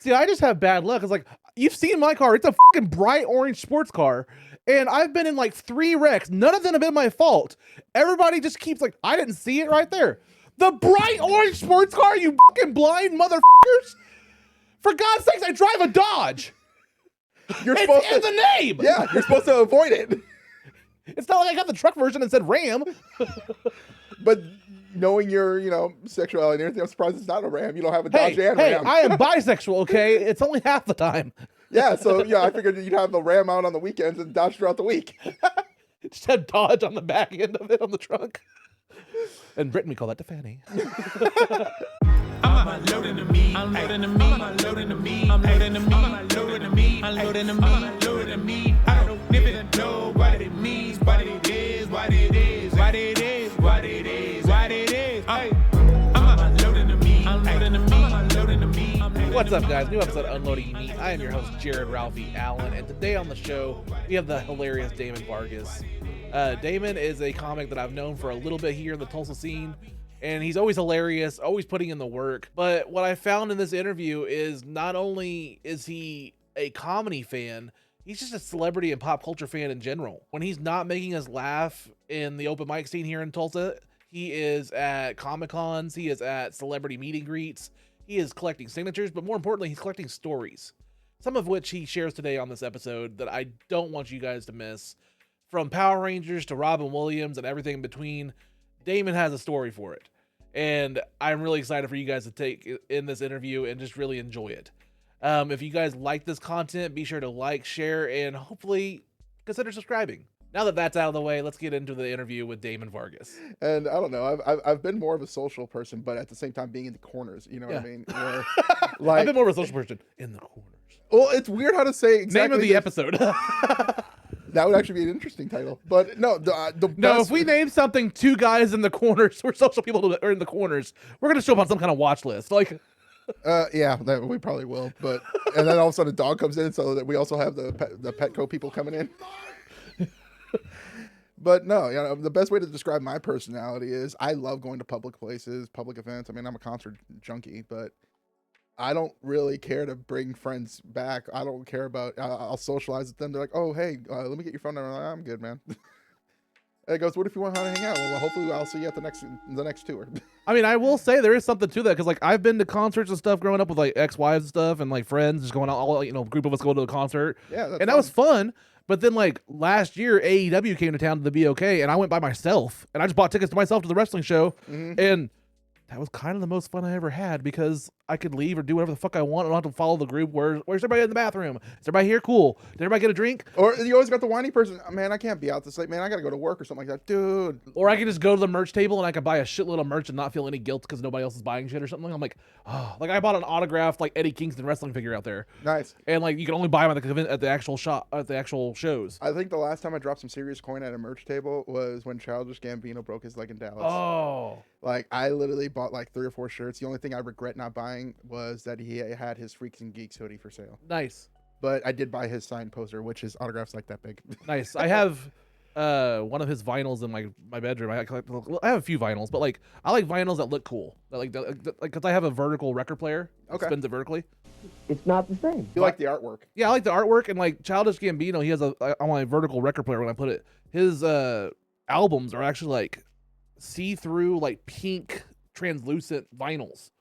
See, I just have bad luck. It's like, you've seen my car. It's a fucking bright orange sports car. And I've been in like 3 wrecks. None of them have been my fault. Everybody just keeps like, I didn't see it right there. The bright orange sports car, you fucking blind motherfuckers. For God's sakes, I drive a Dodge. You're It's supposed in to, the name. yeah, you're supposed to avoid it. It's not like I got the truck version and said Ram. But knowing your, sexuality and everything, I'm surprised it's not a Ram. You don't have a Dodge and Hey, Ram. I am bisexual, okay? It's only half the time. Yeah, so I figured you'd have the Ram out on the weekends and Dodge throughout the week. Just have Dodge on the back end of it on the trunk. In Britain, we call that the fanny. I'm unloading the meat. I'm loading the meat. I'm unloading the meat. I'm loading the meat. I'm unloading the meat. I'm loading the meat. I'm unloading the meat. I don't even know what it means, what it is, what it is, what it is, what it is, what it is. I'm unloading the meat. I'm loading the meat. I'm unloading the meat. What's up, guys? New episode of Unloading Meat. I am your host, Jared Ralphie Allen, and today on the show, we have the hilarious Damon Vargas. Damon is a comic that I've known for a little bit here in the Tulsa scene, and he's always hilarious, always putting in the work. But what I found in this interview is not only is he a comedy fan, he's just a celebrity and pop culture fan in general. When he's not making us laugh in the open mic scene here in Tulsa, he is at Comicons, he is at celebrity meet and greets, he is collecting signatures, but more importantly, he's collecting stories, some of which he shares today on this episode that I don't want you guys to miss. From Power Rangers to Robin Williams and everything in between, Damon has a story for it. And I'm really excited for you guys to take in this interview and just really enjoy it. If you guys like this content, be sure to like, share, and hopefully consider subscribing. Now that that's out of the way, let's get into the interview with Damon Vargas. And I don't know, I've been more of a social person, but at the same time being in the corners, you know what I mean? Where, I've been more of a social person in the corners. Well, it's weird how to say exactly. Name of the episode. That would actually be an interesting title. But no, the best... No, if we name something Two Guys in the Corners, we're social people that are in the corners, we're going to show up on some kind of watch list. Like, yeah, that we probably will. But and then all of a sudden a dog comes in, so that we also have the Petco people coming in. But no, the best way to describe my personality is I love going to public places, public events. I mean, I'm a concert junkie, but I don't really care to bring friends back. I don't care about, I'll socialize with them. They're like, oh, hey, let me get your phone number. I'm like, I'm good, man. And it goes, what if you want to hang out? Well, hopefully I'll see you at the next tour. I mean, I will say there is something to that, because like I've been to concerts and stuff growing up with like ex-wives and stuff and like friends just going out, all group of us go to the concert. Yeah, that's and that was fun. But then like last year, AEW came to town to the BOK, and I went by myself, and I just bought tickets to myself to the wrestling show, and that was kind of the most fun I ever had, because I could leave or do whatever the fuck I want. I don't have to follow the group. Where's everybody in the bathroom? Is everybody here? Cool. Did everybody get a drink? Or you always got the whiny person. Oh, man, I can't be out this late. Man, I got to go to work or something like that. Dude. Or I could just go to the merch table and I could buy a shitload of merch and not feel any guilt because nobody else is buying shit or something. I'm like, oh, like I bought an autographed like Eddie Kingston wrestling figure out there. Nice. And like you can only buy them at the actual shop, at the actual shows. I think the last time I dropped some serious coin at a merch table was when Childish Gambino broke his leg in Dallas. Oh. Like, I literally bought like 3 or 4 shirts. The only thing I regret not buying was that he had his Freaks and Geeks hoodie for sale. Nice. But I did buy his signed poster, which his autograph's like that big. Nice. I have one of his vinyls in my bedroom. I have a few vinyls, but like I like vinyls that look cool. That because I have a vertical record player. Okay. Spins it vertically. It's not the same. You like the artwork? Yeah, I like the artwork, and like Childish Gambino, he has on my vertical record player when I put it. His albums are actually like see-through, like pink, translucent vinyls,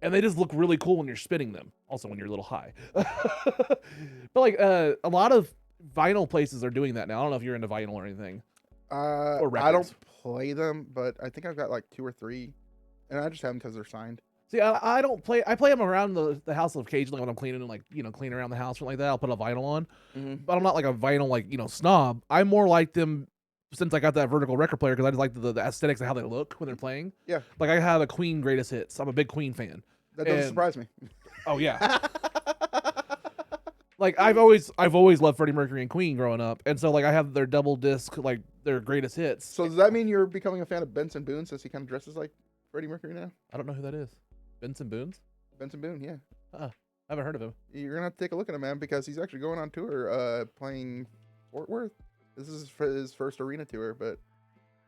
and they just look really cool when you're spinning them. Also, when you're a little high. But like a lot of vinyl places are doing that now. I don't know if you're into vinyl or anything. Or I don't play them, but I think I've got like 2 or 3, and I just have them because they're signed. See, I don't play. I play them around the house occasionally when I'm cleaning and like cleaning around the house or like that. I'll put a vinyl on, but I'm not like a vinyl like snob. I more like them since I got that vertical record player because I just like the aesthetics of how they look when they're playing. Yeah, like I have a Queen greatest hits. I'm a big Queen fan. That doesn't surprise me. Oh yeah. Like I've always loved Freddie Mercury and Queen growing up, and so like I have their double disc, like their greatest hits. So does that mean you're becoming a fan of Benson Boone since he kind of dresses like Freddie Mercury now? I don't know who that is. Benson Boone? Benson Boone, yeah. I haven't heard of him. You're gonna have to take a look at him, man, because he's actually going on tour, playing Fort Worth. This is his first arena tour, but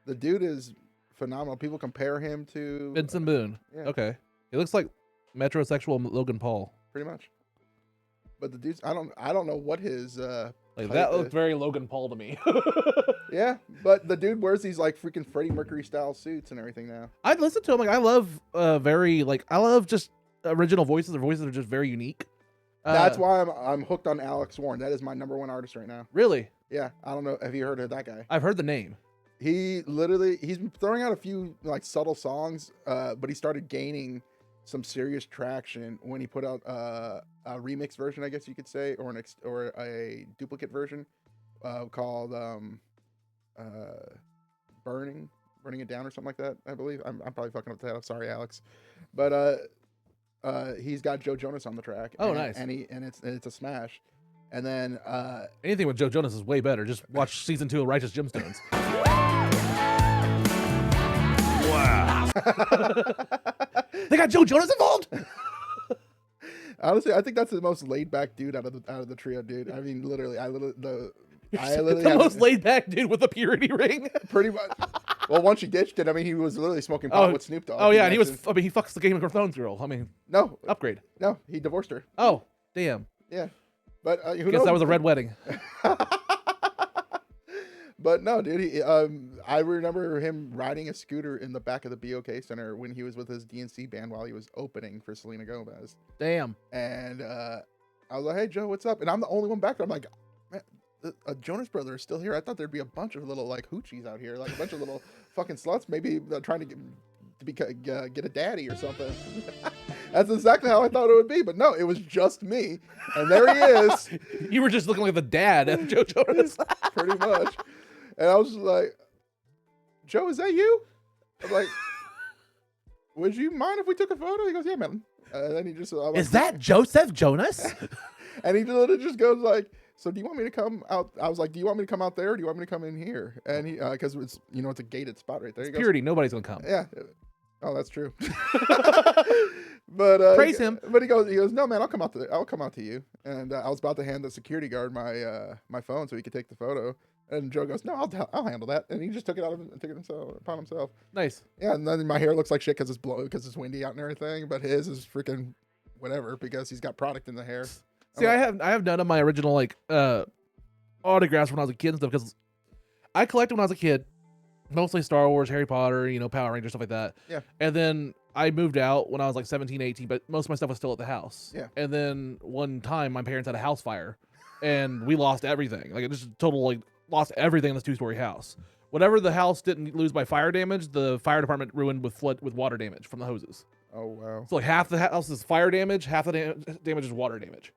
the dude is phenomenal. People compare him to Benson Boone. Yeah. Okay, he looks like metrosexual Logan Paul. Pretty much. But the dude's I don't know what his Like type that is. looked very Logan Paul to me. Yeah, but the dude wears these like freaking Freddie Mercury style suits and everything now. I'd listen to him. Like I love I love just original voices. Their voices are just very unique. That's why I'm hooked on Alex Warren. That is my #1 artist right now. Really. Yeah, I don't know. Have you heard of that guy? I've heard the name. He's been throwing out a few like subtle songs, but he started gaining some serious traction when he put out a remix version, I guess you could say, or a duplicate version called burning it down or something like that. I believe I'm probably fucking up the title. Sorry, Alex, but he's got Joe Jonas on the track. Oh, and, nice. And it's a smash. And then Anything with Joe Jonas is way better. Just watch season 2 of Righteous Gemstones. Wow. They got Joe Jonas involved. honestly, I think that's the most laid back dude out of the trio, dude. I mean, literally, the have most laid back dude with a purity ring. pretty much. Well, once you ditched it, I mean, he was literally smoking pot with Snoop Dogg. Oh yeah, and he fucks the Game of Thrones girl. I mean, no upgrade. No, he divorced her. Oh damn. Yeah, but who Guess knows? that was a red wedding. But no, dude. I remember him riding a scooter in the back of the BOK Center when he was with his DNC band while he was opening for Selena Gomez. Damn. And I was like, "Hey, Joe, what's up?" And I'm the only one back there. I'm like, "Man, a Jonas Brother is still here. I thought there'd be a bunch of little like hoochies out here, like a bunch of little fucking sluts, maybe trying to get a daddy or something." That's exactly how I thought it would be, but no, it was just me, and there he is. You were just looking like the dad of Joe Jonas. Pretty much. And I was just like, "Joe, is that you?" I'm like, "Would you mind if we took a photo?" He goes, "Yeah, man." And then he just I'm like, Is that Joseph Jonas? and he literally just goes like, "So do you want me to come out?" I was like, "Do you want me to come out there, or do you want me to come in here?" And he, because it's it's a gated spot right there. He goes, Purity. Nobody's gonna come. "Yeah." Oh, that's true. But Praise him. But he goes, "No, man, I'll come out to you." And I was about to hand the security guard my phone so he could take the photo. And Joe goes, "No, I'll handle that." And he just took it upon himself. Nice. Yeah, and then my hair looks like shit because it's windy out and everything. But his is freaking whatever because he's got product in the hair. See, I have none of my original autographs when I was a kid and stuff because I collected when I was a kid, mostly Star Wars, Harry Potter, Power Rangers, stuff like that. Yeah. And then I moved out when I was like 17, 18, but most of my stuff was still at the house. Yeah. And then one time my parents had a house fire and we lost everything. Like it just totally lost everything in this 2-story house. Whatever the house didn't lose by fire damage, the fire department ruined with water damage from the hoses. Oh wow! So like half the house is fire damage, half the damage is water damage.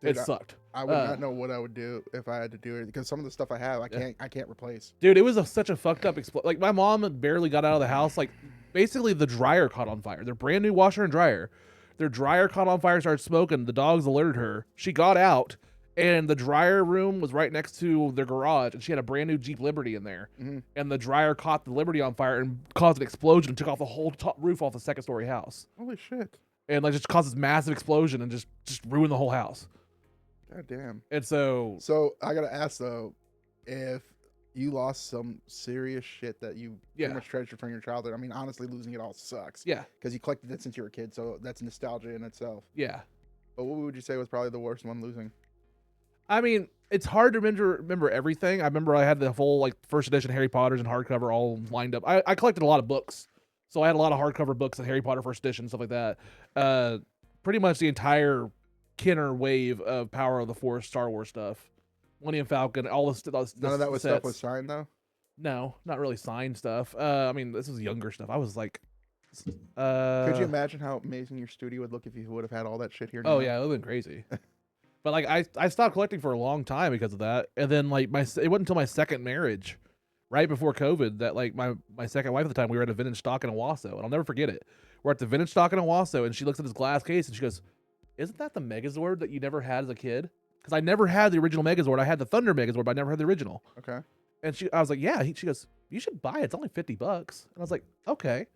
Dude, it sucked. I would not know what I would do if I had to do it because some of the stuff I have I can't replace. Dude, it was such a fucked up like my mom barely got out of the house. Like basically the dryer caught on fire. Their brand new washer and dryer. Their dryer caught on fire, started smoking. The dogs alerted her. She got out. And the dryer room was right next to their garage, and she had a brand new Jeep Liberty in there. Mm-hmm. And the dryer caught the Liberty on fire and caused an explosion and took off the whole top roof off the 2nd-story house. Holy shit! And like just caused this massive explosion and just ruined the whole house. God damn. And so I gotta ask though, if you lost some serious shit that you pretty much treasured from your childhood. I mean, honestly, losing it all sucks. Yeah. Because you collected it since you were a kid, so that's nostalgia in itself. Yeah. But what would you say was probably the worst one losing? I mean, it's hard to remember everything. I remember I had the full first edition Harry Potters and hardcover all lined up. I collected a lot of books, so I had a lot of hardcover books and Harry Potter first edition stuff like that. Pretty much the entire Kenner wave of Power of the Force, Star Wars stuff, Millennium Falcon, all this. None of that was stuff was signed though. No, not really signed stuff. I mean, this was younger stuff. I was like, could you imagine how amazing your studio would look if you would have had all that shit here? Oh yeah, it would have been crazy. But I stopped collecting for a long time because of that. And then it wasn't until my second marriage, right before COVID, that my second wife at the time, we were at a vintage stock in Owasso, and I'll never forget it. We're at the vintage stock in Owasso, and she looks at this glass case and she goes, "Isn't that the Megazord that you never had as a kid?" Because I never had the original Megazord. I had the Thunder Megazord, but I never had the original. Okay. And I was like, "Yeah." She goes, "You should buy it. It's only $50." And I was like, "Okay."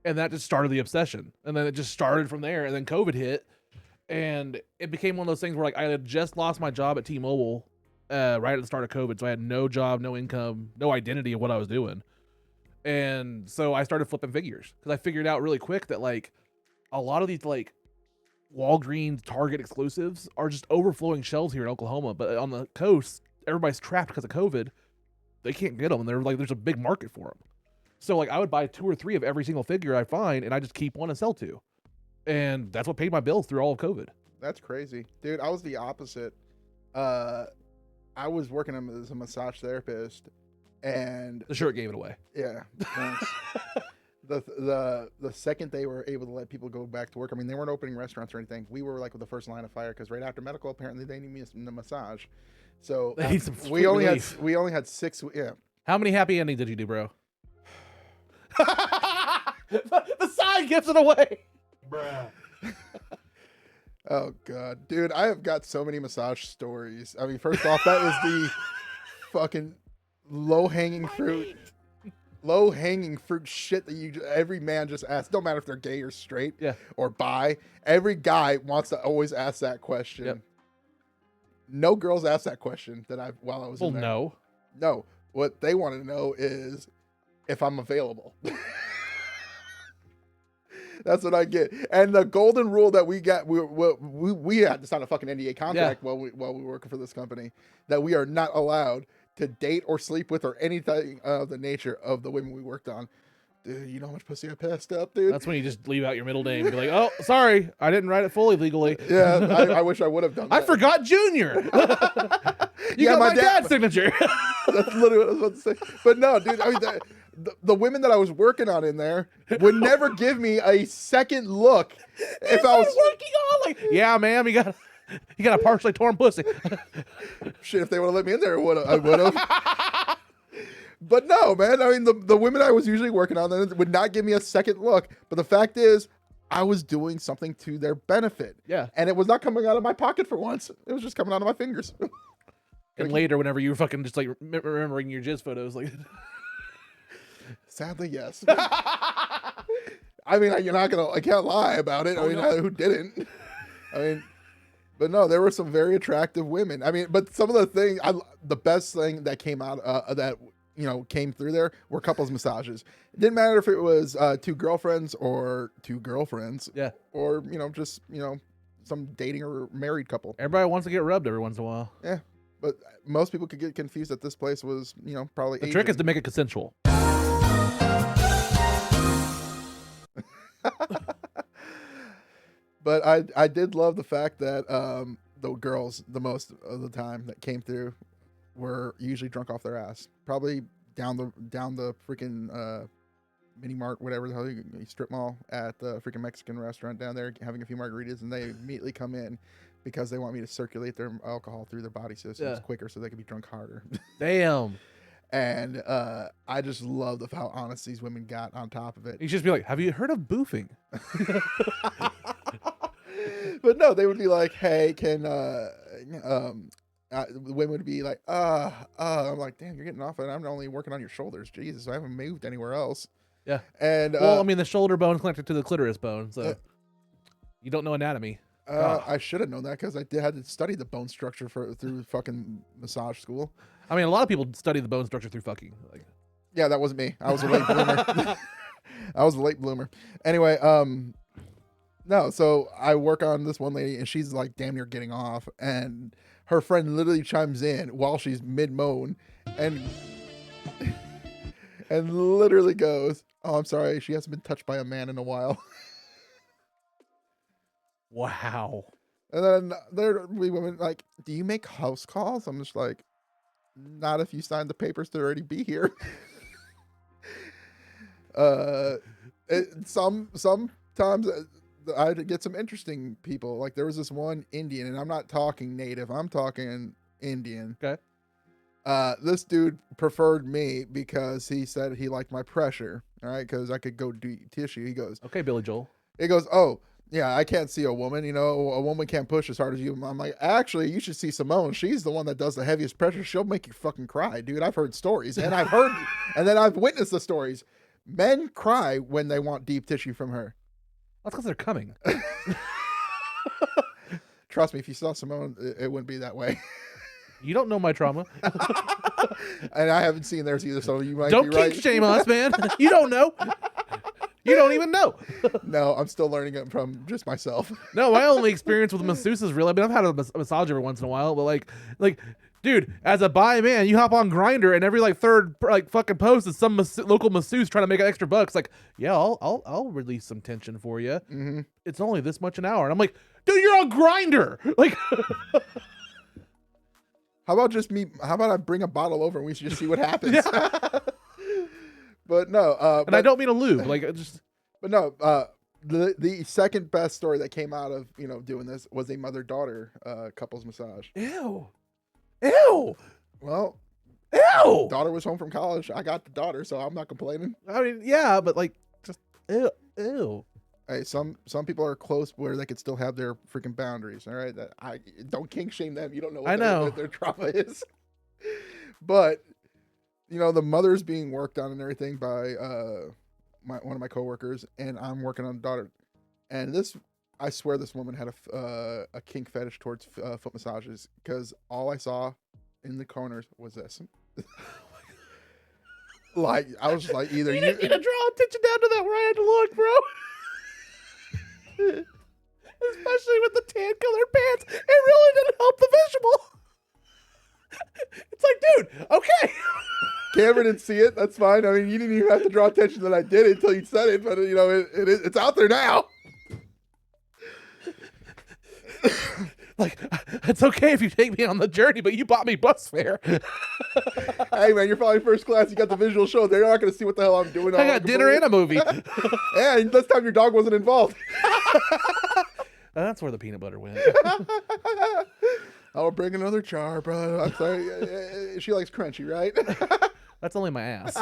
And that just started the obsession. And then it just started from there. And then COVID hit. And it became one of those things where I had just lost my job at T-Mobile right at the start of COVID. So I had no job, no income, no identity of what I was doing. And so I started flipping figures because I figured out really quick that a lot of these Walgreens, Target exclusives are just overflowing shelves here in Oklahoma. But on the coast, everybody's trapped because of COVID. They can't get them, and they're like, there's a big market for them. So like, I would buy 2 or 3 of every single figure I find, and I just keep one and sell 2, and that's what paid my bills through all of COVID. That's crazy, dude. I was the opposite. I was working as a massage therapist, and The shirt gave it away. yeah, thanks. the second they were able to let people go back to work, I mean, they weren't opening restaurants or anything. We were like with the first line of fire because right after medical, apparently they need me a massage. So They need some we sweet only relief. had 6. Yeah, How many happy endings did you do, bro? The sign gives it away. Bruh. oh god, dude, I have got so many massage stories. I mean, first off, that is the fucking low-hanging fruit shit that every man just asks. Don't matter if they're gay or straight, Yeah. or bi. Every guy wants to always ask that question. Yep. No girls asked that question while I was Well, in there. no. What they want to know is if I'm available. That's what I get. And the golden rule that we got, we had to sign a fucking NDA contract while we were working for this company, that we are not allowed to date or sleep with or anything of the nature of the women we worked on. Dude, you know how much pussy I passed up, dude? That's when you just leave out your middle name and be like, oh, sorry, I didn't write it fully legally. Yeah, I wish I would have done that. I forgot Junior. You Yeah, got my my dad- dad's signature. That's literally what I was about to say. But no, dude, I mean, the women that I was working on in there would never give me a second look if I was working on like, yeah, ma'am, you got a partially torn pussy. shit. If they would have let me in there, I would have. But no, man. I mean, the women I was usually working on would not give me a second look. But the fact is, I was doing something to their benefit. Yeah. And it was not coming out of my pocket for once. It was just coming out of my fingers. And later, whenever you were fucking just like remembering your jizz photos, like, Sadly, yes. I mean, I can't lie about it. I mean, who didn't? I mean, but no, there were some very attractive women. I mean, but some of the things, the best thing that came out that, came through there were couples massages. It didn't matter if it was 2 girlfriends or 2 girlfriends. yeah, Or, just, some dating or married couple. everybody wants to get rubbed every once in a while. Yeah. But most people could get confused that this place was, probably The trick is to make it consensual. But I did love the fact that the girls, the most of the time that came through, were usually drunk off their ass. Probably down the freaking mini mart, whatever the hell, you strip mall, at the freaking Mexican restaurant down there, having a few margaritas, and they immediately come in because they want me to circulate their alcohol through their body systems quicker so they can be drunk harder. Damn. And I just love how honest these women got on top of it. You should just be like, have you heard of boofing? But no, they would be like, hey, can the women would be like, I'm like, damn, you're getting off it. I'm only working on your shoulders. Jesus, I haven't moved anywhere else. Yeah. And Well, I mean, the shoulder bone is connected to the clitoris bone, so you don't know anatomy. I should have known that because I had to study the bone structure through fucking massage school. I mean, a lot of people study the bone structure through fucking. Like, Yeah, that wasn't me. I was a late bloomer. I was a late bloomer. Anyway, no, so I work on this one lady and she's like damn near getting off, and her friend literally chimes in while she's mid-moan and literally goes, oh, I'm sorry, she hasn't been touched by a man in a while. wow. And then there we women like, do you make house calls? I'm just like, not if you signed the papers to already be here. Sometimes I get some interesting people. Like there was this one Indian, and I'm not talking native, I'm talking Indian. Okay. This dude preferred me because he said he liked my pressure. All right, because I could go deep tissue. He goes, Okay, Billy Joel. oh, yeah, I can't see a woman. A woman can't push as hard as you. I'm like, actually, you should see Simone. She's the one that does the heaviest pressure. She'll make you fucking cry, dude. I've heard stories, and then I've witnessed the stories. Men cry when they want deep tissue from her. That's because they're coming. Trust me, if you saw Simone, it wouldn't be that way. You don't know my trauma. And I haven't seen theirs either, so you might Don't be right. kink shame us, man. You don't know. You don't even know. No, I'm still learning it from just myself. No, my only experience with masseuse is really. I mean, I've had a massage every once in a while, but like, dude, as a bi man, you hop on Grindr and every like third like fucking post is some local masseuse trying to make an extra bucks. Like, yeah, I'll release some tension for you. Mm-hmm. It's only this much an hour, and I'm like, dude, you're on Grindr. Like, How about I bring a bottle over and we should just see what happens? Yeah. But no, and I don't mean a lube. Like, just. But no, the second best story that came out of doing this was a mother-daughter couples massage. Ew. Well, Ew. daughter was home from college. I got the daughter, so I'm not complaining. I mean, yeah, but like, just ew. Hey, some people are close where they could still have their freaking boundaries. All right, I don't kink shame them. You don't know what their trauma is. But the mother's being worked on and everything by one of my coworkers, and I'm working on the daughter. And I swear this woman had a kink fetish towards foot massages, because all I saw in the corners was this. Like, I was just like, either you didn't need to draw attention down to that where I had to look, bro. Especially with the tan colored pants, it really didn't help the visual. It's like, dude, okay. Cameron didn't see it. That's fine. I mean, you didn't even have to draw attention that I did it until you said it, but it's out there now. Like, it's okay if you take me on the journey, but you bought me bus fare. Hey, man, you're probably first class. You got the visual show. They're not going to see what the hell I'm doing. I got dinner and a movie. Yeah, and this time your dog wasn't involved. That's where the peanut butter went. I'll bring another jar, bro. I'm sorry. She likes crunchy, right? That's only my ass.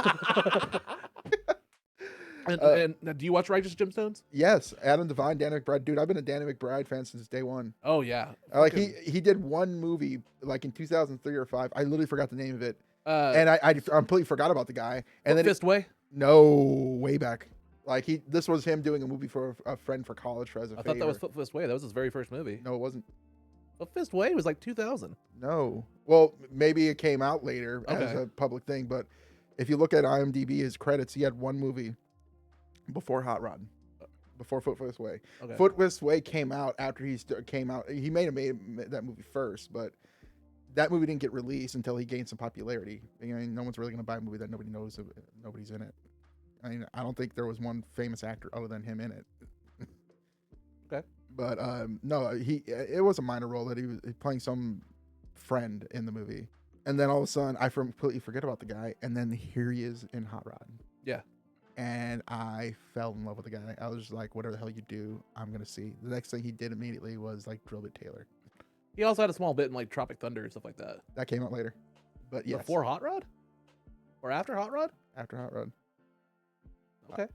And do you watch Righteous Gemstones? Yes, Adam Devine, Danny McBride. Dude, I've been a Danny McBride fan since day one. Oh yeah, like he did one movie like in 2003 or 5. I literally forgot the name of it, and I completely forgot about the guy. And then Fist Way? No, way back. Like this was him doing a movie for a friend for college as a favor. I thought that was Foot Fist Way. That was his very first movie. No, it wasn't. Foot Fist Way was like 2000. No, well maybe it came out later as a public thing, but if you look at IMDb, his credits, he had one movie before Hot Rod, before Foot Fist Way. Okay. Foot Fist Way came out after he came out. He made that movie first, but that movie didn't get released until he gained some popularity. I mean, no one's really going to buy a movie that nobody knows, nobody's in it. I mean, I don't think there was one famous actor other than him in it. Okay. But no, it was a minor role that he was playing some friend in the movie. And then all of a sudden, I completely forget about the guy, and then here he is in Hot Rod. Yeah. And I fell in love with the guy. I was just like, whatever the hell you do, I'm going to see. The next thing he did immediately was like Drill Bit Taylor. He also had a small bit in like Tropic Thunder and stuff like that. That came out later. But yes. Before Hot Rod? Or after Hot Rod? After Hot Rod. Okay.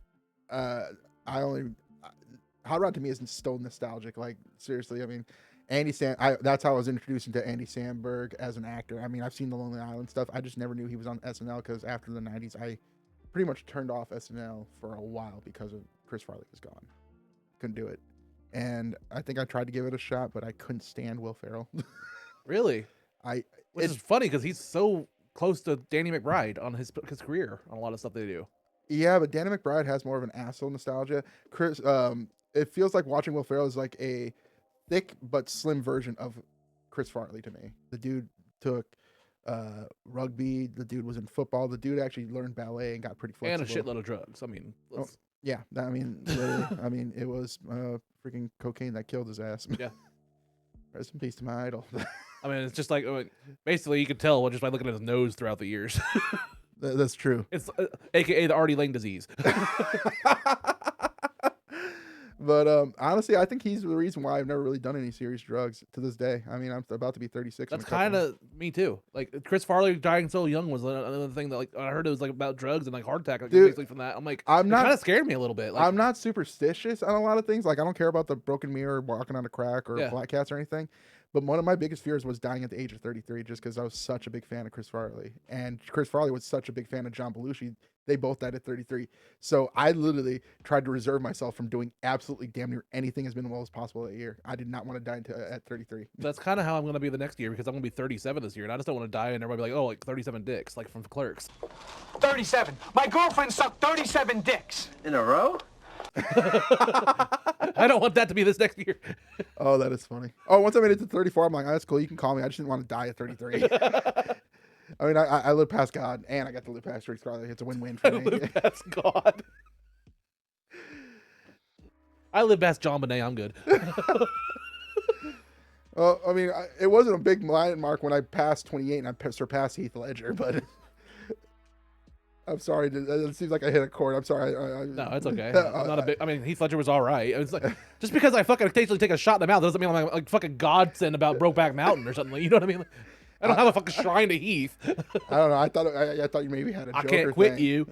Hot Rod to me is still nostalgic. Like, seriously, I mean, that's how I was introduced into Andy Samberg as an actor. I mean, I've seen the Lonely Island stuff. I just never knew he was on SNL because after the 90s, I pretty much turned off SNL for a while because of Chris Farley was gone. Couldn't do it. And I think I tried to give it a shot, but I couldn't stand Will Ferrell. Really? Which is funny because he's so close to Danny McBride on his career on a lot of stuff they do. Yeah, but Danny McBride has more of an asshole nostalgia. It feels like watching Will Ferrell is like a thick but slim version of Chris Farley to me. The dude took rugby. The dude was in football. The dude actually learned ballet and got pretty flexible. And a shitload of drugs. I mean, yeah. I mean, literally, I mean, it was freaking cocaine that killed his ass. Yeah. Rest in peace to my idol. I mean, it's just like basically you could tell just by looking at his nose throughout the years. That's true. It's AKA the Artie Lang disease. But honestly, I think he's the reason why I've never really done any serious drugs to this day. I mean, I'm about to be 36. That's kind of me too. Like Chris Farley dying so young was another thing that like I heard it was like about drugs and like heart attack. Like, basically from that, I'm like, it kind of scared me a little bit. Like, I'm not superstitious on a lot of things. Like I don't care about the broken mirror, walking on a crack, or black cats or anything. But one of my biggest fears was dying at the age of 33, just because I was such a big fan of Chris Farley, and Chris Farley was such a big fan of John Belushi. They both died at 33. So I literally tried to reserve myself from doing absolutely damn near anything as minimal as possible that year. I did not want to die at 33. That's kind of how I'm going to be the next year, because I'm going to be 37 this year, and I just don't want to die and everybody be like, oh, like 37 dicks, like from Clerks. 37. My girlfriend sucked 37 dicks. In a row? I don't want that to be this next year. Oh, that is funny. Oh, once I made it to 34, I'm like, oh, that's cool. You can call me. I just didn't want to die at 33. I mean, I lived past God, and I got to live past Rick Scarlett. It's a win-win for me. Live past God. I live past John Bonet. I'm good. Well, I mean, it wasn't a big landmark when I passed 28 and I surpassed Heath Ledger, but I'm sorry. It seems like I hit a chord. I'm sorry. No, it's okay. I'm not a big. I mean, Heath Ledger was all right. It's like just because I fucking occasionally take a shot in the mouth doesn't mean I'm like fucking godsend about Brokeback Mountain or something. You know what I mean? I don't have a fucking shrine to Heath. I don't know. I thought you maybe had a Joker I can't quit thing. you.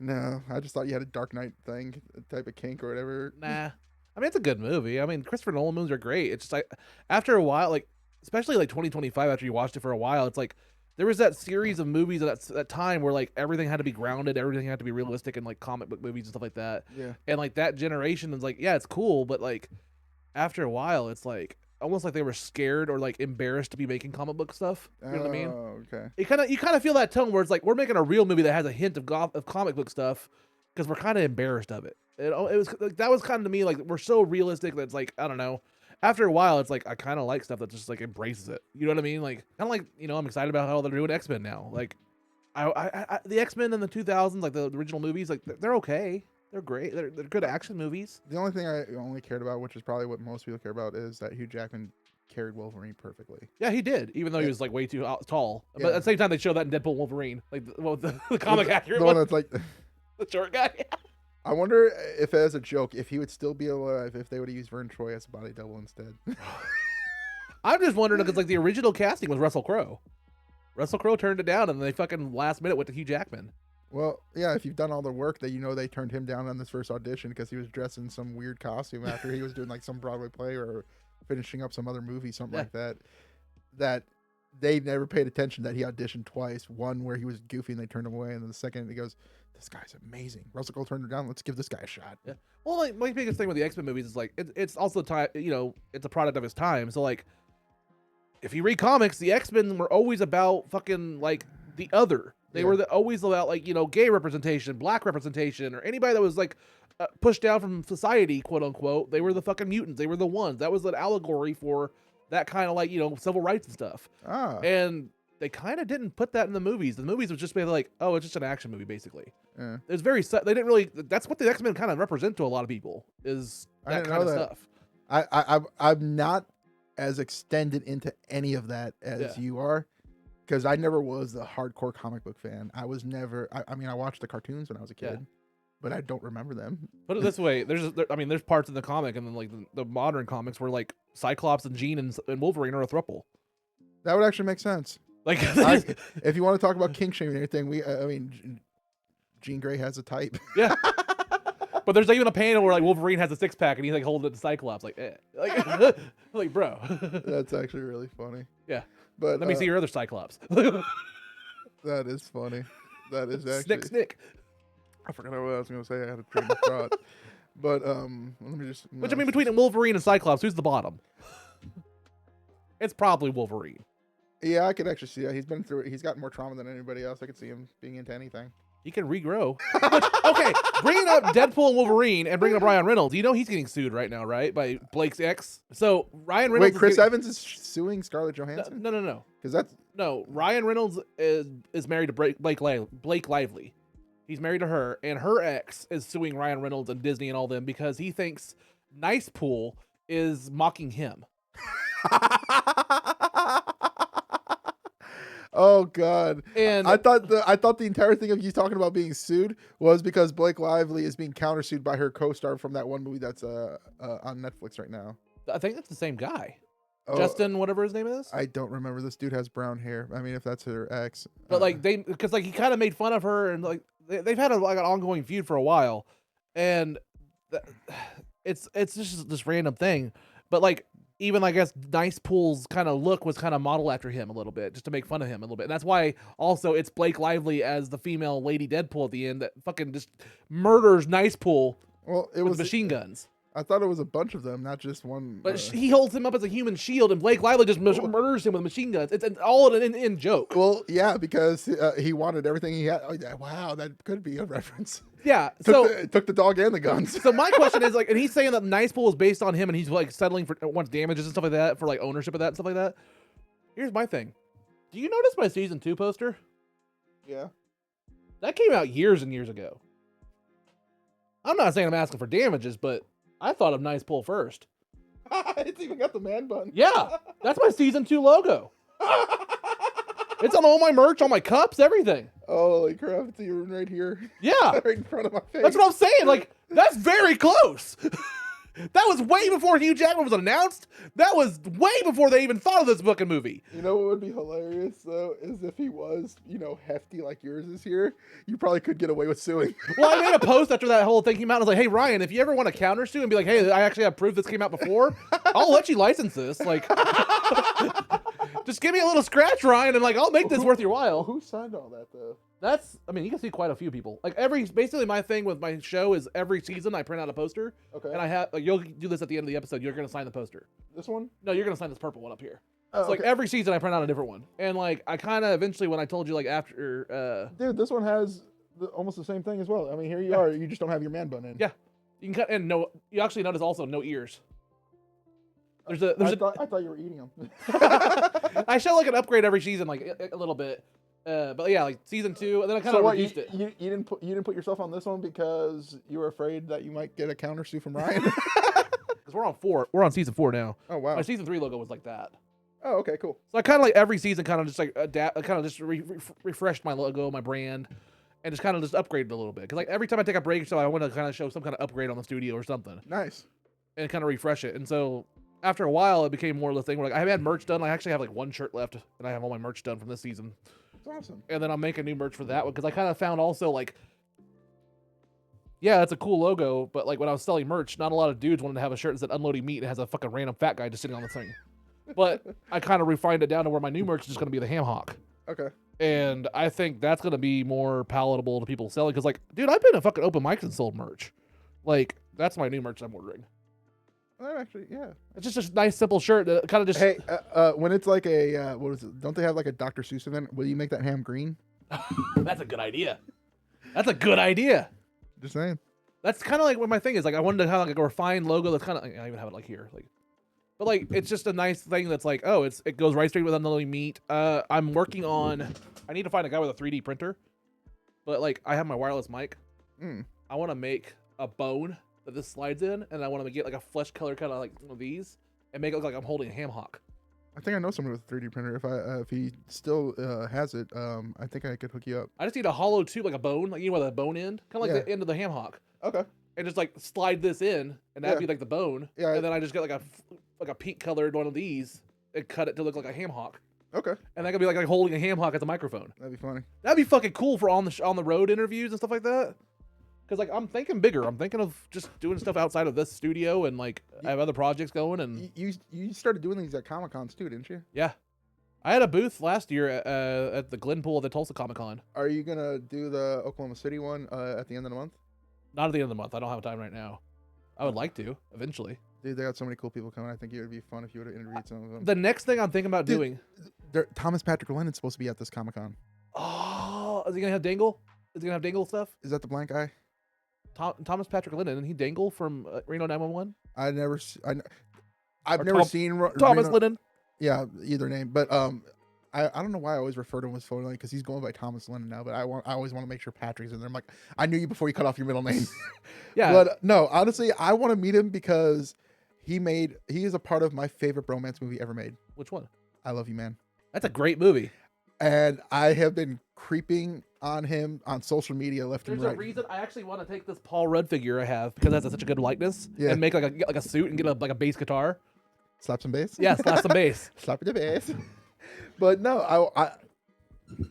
No, I just thought you had a Dark Knight thing, type of kink or whatever. Nah. I mean, it's a good movie. I mean, Christopher Nolan movies are great. It's just like, after a while, like, especially like 2025, after you watched it for a while, it's like, there was that series of movies at that time where like everything had to be grounded, everything had to be realistic, and like comic book movies and stuff like that. Yeah. And like that generation is like, yeah, it's cool, but like after a while, it's like almost like they were scared or like embarrassed to be making comic book stuff. You know what I mean? Oh, okay. You kind of feel that tone where it's like we're making a real movie that has a hint of comic book stuff because we're kind of embarrassed of it. It was like, that was kind of to me like we're so realistic that it's like I don't know. After a while, it's like I kind of like stuff that just like embraces it. You know what I mean? Like kind of like I'm excited about how they're doing X-Men now. Like the X-Men in the 2000s, like the original movies, like they're okay. They're great. They're good action movies. The only thing I only cared about, which is probably what most people care about, is that Hugh Jackman carried Wolverine perfectly. Yeah, he did, even though he was like way too tall. Yeah. But at the same time, they showed that in Deadpool Wolverine, like the comic accurate the one that's like the short guy. I wonder if, as a joke, if he would still be alive if they would have used Vern Troy as a body double instead. I'm just wondering because like the original casting was Russell Crowe. Russell Crowe turned it down, and they fucking last minute went to Hugh Jackman. Well, yeah, if you've done all the work, that they turned him down on this first audition because he was dressed in some weird costume after he was doing like some Broadway play or finishing up some other movie, something like that. That they never paid attention that he auditioned twice. One where he was goofy and they turned him away, and then the second he goes, "This guy's amazing." Russell Crowe turned him down. Let's give this guy a shot. Yeah. Well, like my biggest thing with the X-Men movies is like it's also time. It's a product of his time. So like, if you read comics, the X-Men were always about fucking like the other. They were always about like gay representation, black representation, or anybody that was like pushed down from society, quote unquote. They were the fucking mutants. They were the ones. That was an allegory for that kind of like civil rights and stuff. And they kind of didn't put that in the movies. The movies was just made like, oh, it's just an action movie basically. Yeah. It was very. They didn't really. That's what the X-Men kind of represent to a lot of people. Is that kind of stuff. I'm not as extended into any of that as you are. Because I never was the hardcore comic book fan. I was never. I mean, I watched the cartoons when I was a kid, but I don't remember them. Put it this way: there's parts in the comic, and then like the modern comics where like Cyclops and Jean and Wolverine are a throuple. That would actually make sense. Like, if you want to talk about kink shaming and everything, I mean, Jean Grey has a type. Yeah. But there's even a panel where like Wolverine has a 6-pack and he's like holding it to Cyclops, like, like bro. That's actually really funny. Yeah. But let me see your other Cyclops. That is funny. That is actually snick. I forgot what I was going to say. I had a train of thought. But let me just. Which I mean, between Wolverine and Cyclops, who's the bottom? It's probably Wolverine. Yeah, I could actually see that. He's been through it. He's got more trauma than anybody else. I could see him being into anything. He can regrow. Okay, bringing up Deadpool and Wolverine and bringing up Ryan Reynolds. You know he's getting sued right now, right? By Blake's ex. So Ryan Reynolds. Wait, Chris Evans is suing Scarlett Johansson? No. Because that's Ryan Reynolds is married to Blake Lively. He's married to her, and her ex is suing Ryan Reynolds and Disney and all them because he thinks Nice Pool is mocking him. Oh God! And I thought the entire thing of you talking about being sued was because Blake Lively is being countersued by her co-star from that one movie that's on Netflix right now. I think that's the same guy, oh, Justin, whatever his name is. I don't remember. This dude has brown hair. I mean, if that's her ex, but like because like he kind of made fun of her, and like they've had like an ongoing feud for a while, and it's just this random thing, but like. Even, I guess, Nice Pool's kind of look was kind of modeled after him a little bit, just to make fun of him a little bit. And that's why, also, it's Blake Lively as the female Lady Deadpool at the end that fucking just murders Nice Pool with machine guns. I thought it was a bunch of them, not just one. But he holds him up as a human shield, and Blake Lively just murders him with machine guns. It's all an in joke. Well, yeah, because he wanted everything he had. Oh, yeah, wow, that could be a reference. Yeah. So took the dog and the guns. So my question is like, and he's saying that Nice Pool is based on him, and he's like settling for wants damages and stuff like that for like ownership of that and stuff like that. Here's my thing. Do you notice my season 2 poster? Yeah. That came out years and years ago. I'm not saying I'm asking for damages, but I thought of Nice Pull first. It's even got the man bun. Yeah, that's my season 2 logo. It's on all my merch, all my cups, everything. Holy crap, it's even right here. Yeah. Right in front of my face. That's what I'm saying. Like, that's very close. That was way before Hugh Jackman was announced. That was way before they even thought of this fucking movie. You know what would be hilarious, though, is if he was, hefty like yours is here, you probably could get away with suing. Well, I made a post after that whole thing came out. I was like, hey, Ryan, if you ever want to counter sue and be like, hey, I actually have proof this came out before, I'll let you license this. Like, just give me a little scratch, Ryan, and like, I'll make this worth your while. Who signed all that, though? You can see quite a few people. Like basically my thing with my show is every season I print out a poster. Okay. And I have, you'll do this at the end of the episode. You're going to sign the poster. This one? No, you're going to sign this purple one up here. Oh, so like every season I print out a different one. And like, I kind of eventually, when I told you like after, dude, this one has almost the same thing as well. I mean, here you are. You just don't have your man bun in. Yeah. You can cut, and you actually notice also no ears. I thought you were eating them. I show like an upgrade every season, like a little bit. But yeah, like season 2, and then I kind of reduced it. You didn't put yourself on this one because you were afraid that you might get a counter sue from Ryan? Because we're on 4. We're on season 4 now. Oh wow. My season 3 logo was like that. Oh okay, cool. So I kind of like every season kind of just like refreshed my logo, my brand, and just kind of just upgraded a little bit. Because like every time I take a break, so I want to kind of show some kind of upgrade on the studio or something. Nice. And kind of refresh it. And so after a while, it became more of the thing where like I had merch done. I actually have like 1 shirt left, and I have all my merch done from this season. That's awesome. And then I'll make a new merch for that one because I kind of found also like, yeah, it's a cool logo, but like when I was selling merch, not a lot of dudes wanted to have a shirt that said Unloading Meat and it has a fucking random fat guy just sitting on the thing. But I kind of refined it down to where my new merch is just going to be the ham hock. Okay. And I think that's going to be more palatable to people selling because like, dude, I've been to fucking open mics and sold merch. Like, that's my new merch I'm ordering. Actually, yeah. It's just a nice, simple shirt that kind of just... Hey, when it's like a, what is it? Don't they have like a Dr. Seuss event? Will you make that ham green? That's a good idea. That's a good idea. Just saying. That's kind of like what my thing is. Like, I wanted to have like a refined logo that's kind of... I even have it like here. Like, but like, it's just a nice thing that's like, oh, it goes right straight with Unloading Meat. I'm working on... I need to find a guy with a 3D printer. But like, I have my wireless mic. I want to make a bone that this slides in, and I want to get like a flesh color kind of like one of these and make it look like I'm holding a ham hock. I think I know someone with a 3D printer. If he still has it, I think I could hook you up. I just need a hollow tube, like a bone, like with a bone end, kind of like the end of the ham hock. Okay. And just like slide this in, and that'd be like the bone. Yeah. And then I just get like a pink colored one of these and cut it to look like a ham hock. Okay. And that could be like holding a ham hock as a microphone. That'd be funny. That'd be fucking cool for on the road interviews and stuff like that. Because like I'm thinking bigger. I'm thinking of just doing stuff outside of this studio, and like I have other projects going. And you started doing these at Comicons too, didn't you? Yeah, I had a booth last year at the Glenpool of the Tulsa Comicon. Are you gonna do the Oklahoma City one at the end of the month? Not at the end of the month. I don't have time right now. I would like to eventually. Dude, they got so many cool people coming. I think it would be fun if you would have interviewed some of them. The next thing I'm thinking about doing. Thomas Patrick Lennon's supposed to be at this Comic-Con. Oh, is he gonna have Dangle? Is he gonna have Dangle stuff? Is that the blank guy? Thomas Patrick Lennon, and he Dangle from Reno 911. I've never seen Thomas Lennon. Yeah, either name, but I don't know why I always refer to him as photo because he's going by Thomas Lennon now. But I always want to make sure Patrick's in there. I'm like, I knew you before you cut off your middle name. Yeah, but no, honestly, I want to meet him because he is a part of my favorite bromance movie ever made. Which one? I Love You, Man. That's a great movie. And I have been creeping on him on social media left and right. There's a reason I actually want to take this Paul Rudd figure I have because that's such a good likeness and make like a suit and get like a bass guitar. Slap some bass? Yeah, slap some bass. Slap the bass. But no,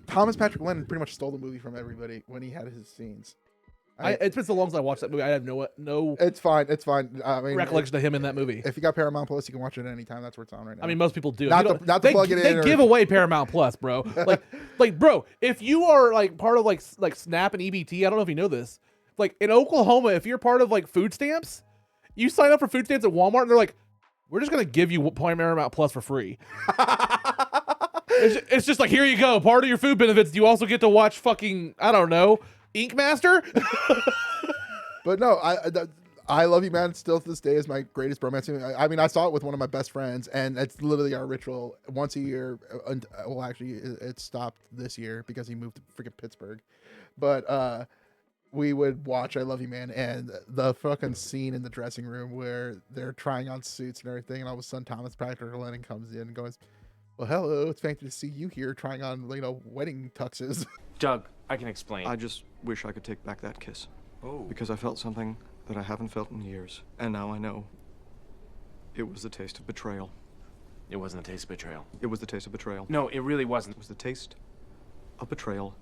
Thomas Patrick Lennon pretty much stole the movie from everybody when he had his scenes. It's been so long since I watched that movie. I have no. It's fine. I mean, recollection of him in that movie. If you got Paramount Plus, you can watch it at any time. That's where it's on right now. I mean, most people do. Not to plug it in. They give away Paramount Plus, bro. like, bro, if you are like part of like SNAP and EBT, I don't know if you know this. Like in Oklahoma, if you're part of like food stamps, you sign up for food stamps at Walmart, and they're like, "We're just gonna give you Paramount Plus for free." It's just like, here you go. Part of your food benefits, you also get to watch fucking, I don't know, Ink Master. But no, I Love You Man still to this day is my greatest bromance. I mean, I saw it with one of my best friends, and it's literally our ritual once a year. Well, actually, it stopped this year because he moved to freaking Pittsburgh. But we would watch I Love You Man, and the fucking scene in the dressing room where they're trying on suits and everything, and all of a sudden PATRICK Lennon comes in and goes, "Well, hello, it's fancy to see you here trying on, wedding tuxes." Doug, I can explain. I just wish I could take back that kiss. Oh. Because I felt something that I haven't felt in years. And now I know. It was the taste of betrayal. It wasn't a taste of betrayal. It was the taste of betrayal. No, it really wasn't. It was the taste of betrayal,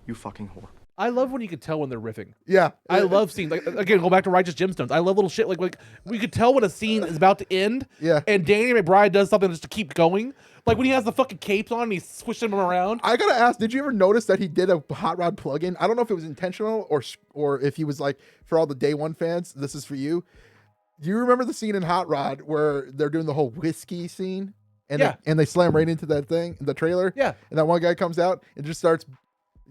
you fucking whore. I love when you can tell when they're riffing. Yeah. I love scenes. Like, again, go back to Righteous Gemstones. I love little shit. Like we could tell when a scene is about to end. Yeah. And Danny McBride does something just to keep going. Like when he has the fucking capes on and he's swishing them around. I gotta ask, did you ever notice that he did a Hot Rod plug-in? I don't know if it was intentional or if he was like, for all the Day One fans, this is for you. Do you remember the scene in Hot Rod where they're doing the whole whiskey scene? And Yeah. they slam right into that thing, the trailer? Yeah. And that one guy comes out and just starts,